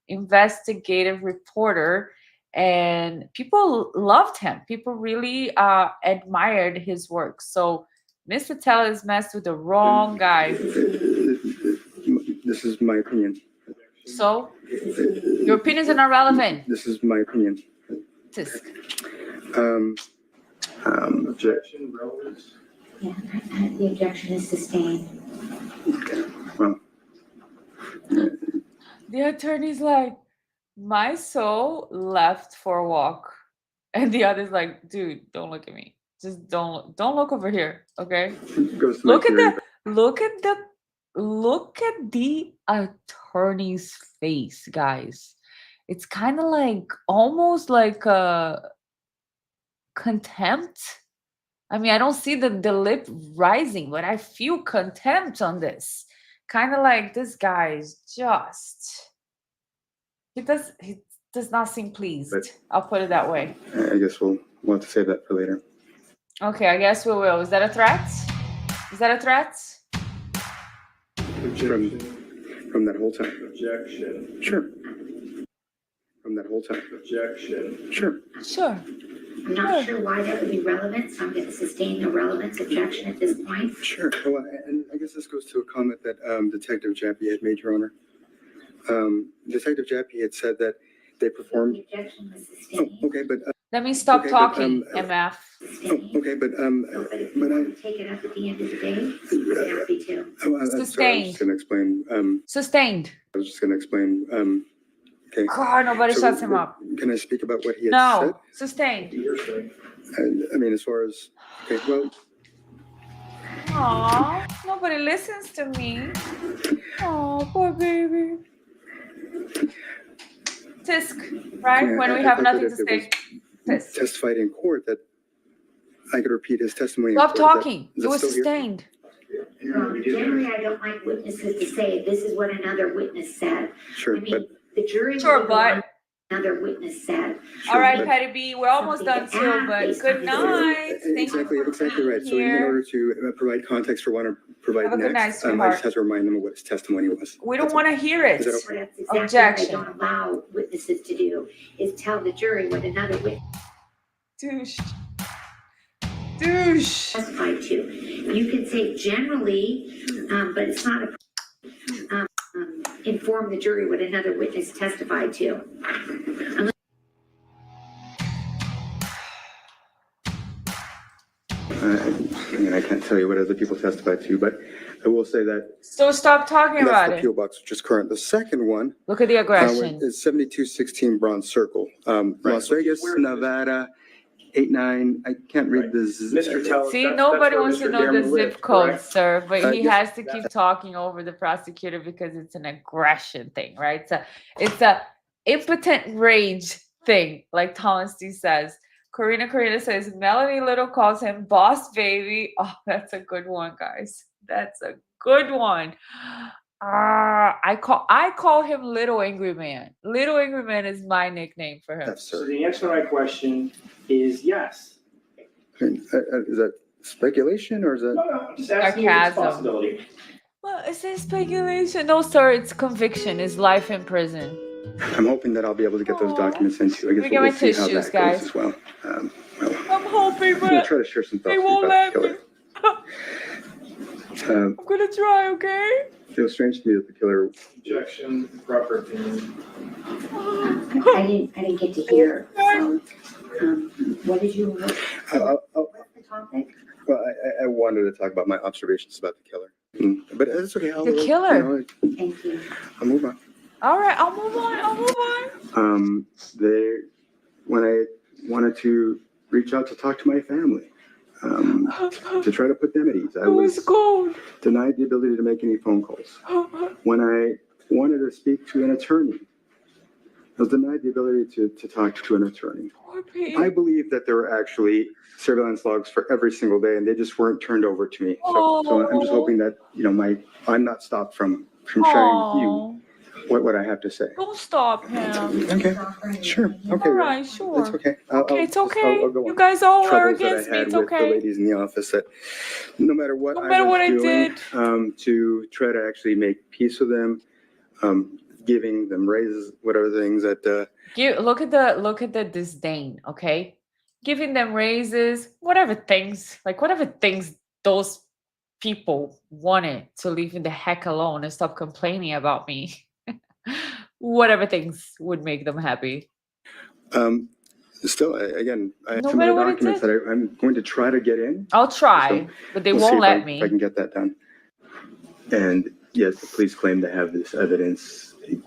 investigative reporter. And people loved him. People really admired his work. So Mr. Tellez messed with the wrong guy. This is my opinion. So your opinions are not relevant. This is my opinion. Tisk. Objection, relevance. Yeah, the objection is sustained. Well, The attorney's like, my soul left for a walk. And the other's like, dude, don't look at me. Just don't look over here. Okay. goes to my Look at theory. look at the attorney's face, guys. It's kind of like almost like a contempt. I mean, I don't see the lip rising, but I feel contempt on this. Kind of like this guy's just he does not seem pleased. But- I'll put it that way. I guess we'll want to save that for later. Okay, I guess we will. Is that a threat? Is that a threat? From that whole time. Objection, Sure. From that whole time. objection. Sure. Sure. I'm not sure why that would be relevant, so I'm going to sustain the relevance objection at this point. Sure. Well, and I guess this goes to a comment that Detective Jaffe had made, Your Honor. Detective Jaffe had said that they performed. The objection was Oh, sustained. okay, but Let me stop Okay, but, talking, MF. Sustained. okay, but So, but if you but I. want to take it up at the end of the day, I'm happy to. Oh, I'm sorry, I was Sustained. just going to explain. Sustained. I was just going to explain. Okay. God, nobody So, shuts him up. Can I speak about what he had No, sustained. said? I mean, as far as okay, well, Aw, nobody listens to me. Aw, poor baby. Tisk, right? Yeah, When we I have thought nothing that to if say. it Tisk. testified in court that I could repeat his testimony. in Stop court. talking. Is It that was still here? sustained. Generally, I don't like witnesses to say, this is what another witness said. Sure, I but mean, the jury. Sure, will go on but another witness said. All right, but- Patty B, we're almost done Something to too, add but based good on his- night. Thank you for Exactly right. being So in here. order to provide context for what I provide Have a good night, next, I sweetheart. just have to remind them of what his testimony was. We don't That's want to hear it. Is that That's exactly what Objection. I don't allow witnesses to do, is tell the jury what another witness Douche. Douche. testified to. You can say generally, but it's not a, inform the jury what another witness testified to. I can't tell you what other people testified to, but I will say that So stop talking and about that's the it. PO box, which is current. The second one Look at the aggression. is 7216 Bronze Circle, Las Vegas, Nevada, 89. I can't read this. Mr. Tellez. See, that's nobody where wants to Mr. know the Gamble zip lived, code, correct? sir, but he Yes. has to keep talking over the prosecutor because it's an aggression thing, right? It's a impotent rage thing, like Thomas D says. Karina says Melanie Little calls him boss baby. Oh, that's a good one, guys. That's a good one. I call him Little Angry Man. Little Angry Man is my nickname for him. Yes, So sir. the answer to my question is yes. Is that speculation or is that? No, I'm just asking you if it's a Sarcasm. possibility. Well, it's a speculation. No, sir, it's conviction. It's life in prison. I'm hoping that I'll be able to get those Aw. documents into. I Let me guess get we'll my see how tissues, that guys. goes as well. Well, I'm hoping, I'm gonna but try to share some thoughts they with you won't about let the me. killer. I'm gonna try, okay? It feels strange to me that the killer. Objection, proper opinion. I didn't get to hear, so, what did you, what's the topic? Well, I wanted to talk about my observations about the killer, but it's okay. The killer. Thank you. I'll move on. All right, I'll move on. When I wanted to reach out to talk to my family, to try to put them at ease, I It was was cold. denied the ability to make any phone calls. When I wanted to speak to an attorney, I was denied the ability to talk to an attorney. Poor Pete. I believe that there were actually surveillance logs for every single day, and they just weren't turned over to me. So I'm just hoping that I'm not stopped from sharing with you Aw, what I have to say. don't stop him. Okay, sure. Okay, All right, sure. it's okay. Okay, it's okay. I'll go You on. guys all are Troubles that I against me. had It's with the okay. ladies in the office, that no matter what No I matter was what I doing, did. to try to actually make peace with them, giving them raises, whatever things that Look at the disdain, okay? Giving them raises, whatever things those people wanted to leave me the heck alone and stop complaining about me. Whatever things would make them happy. still, again, I have No some matter other what it documents that I'm going to try to get in. I'll try, So, but they We'll see won't if let if me. I can get that done. And yes, the police claim to have this evidence. They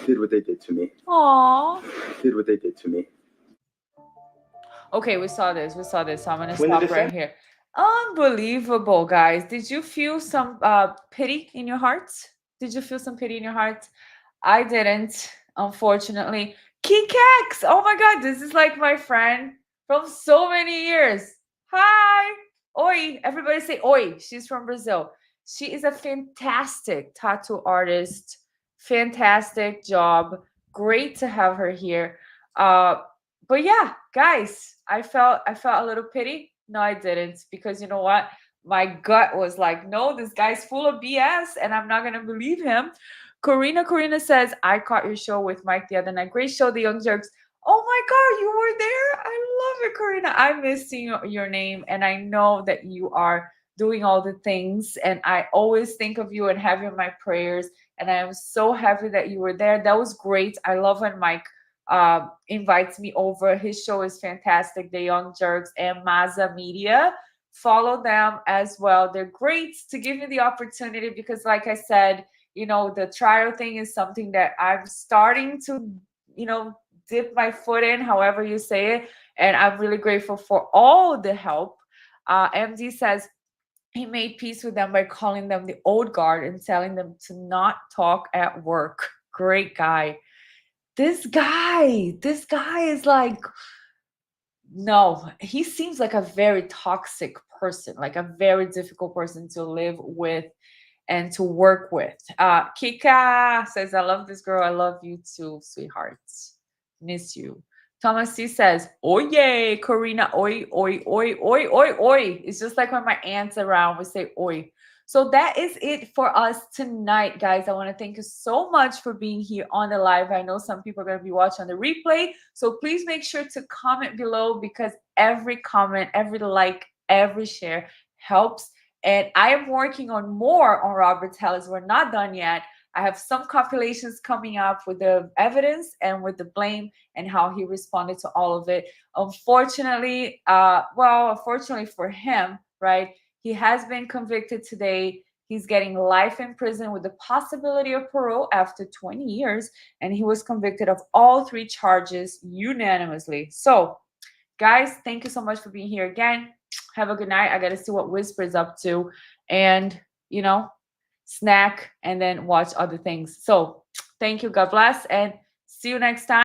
did what they did to me. Aw. Did what they did to me. Okay, we saw this. So I'm gonna When did stop it right end? here. Unbelievable, guys. Did you feel some pity in your hearts? Did you feel some pity in your heart? I didn't, unfortunately. Kikex! Oh my god, this is like my friend from so many years. Hi! Oi! Everybody say oi. She's from Brazil. She is a fantastic tattoo artist. Fantastic job. Great to have her here. But yeah, guys, I felt a little pity. No, I didn't, because you know what? My gut was like, no, this guy's full of BS, and I'm not gonna believe him. Karina says, I caught your show with Mike the other night. Great show, The Young Jerks. Oh my God, you were there? I love it, Karina. I miss seeing your name, and I know that you are doing all the things, and I always think of you and have you in my prayers, and I am so happy that you were there. That was great. I love when Mike invites me over. His show is fantastic, The Young Jerks and Maza Media. Follow them as well. They're great to give me the opportunity, because like I said, the trial thing is something that I'm starting to, dip my foot in, however you say it. And I'm really grateful for all the help. MD says he made peace with them by calling them the old guard and telling them to not talk at work. Great guy. This guy is like, no, he seems like a very toxic person, like a very difficult person to live with. and to work with. Kika says, I love this girl. I love you too, sweethearts. Miss you. Thomas C says, oye, Karina, oi, oi, oi, oi, oi, oi. It's just like when my aunt's around, we say oi. So that is it for us tonight, guys. I want to thank you so much for being here on the live. I know some people are going to be watching the replay. So please make sure to comment below, because every comment, every like, every share helps. And I am working on more on Robert Telles. We're not done yet. I have some compilations coming up with the evidence and with the blame and how he responded to all of it. Unfortunately, unfortunately for him, right? He has been convicted today. He's getting life in prison with the possibility of parole after 20 years. And he was convicted of all 3 charges unanimously. So, guys, thank you so much for being here again. Have a good night. I got to see what Whisper's up to. And, you know, snack and then watch other things. So, thank you. God bless. And see you next time.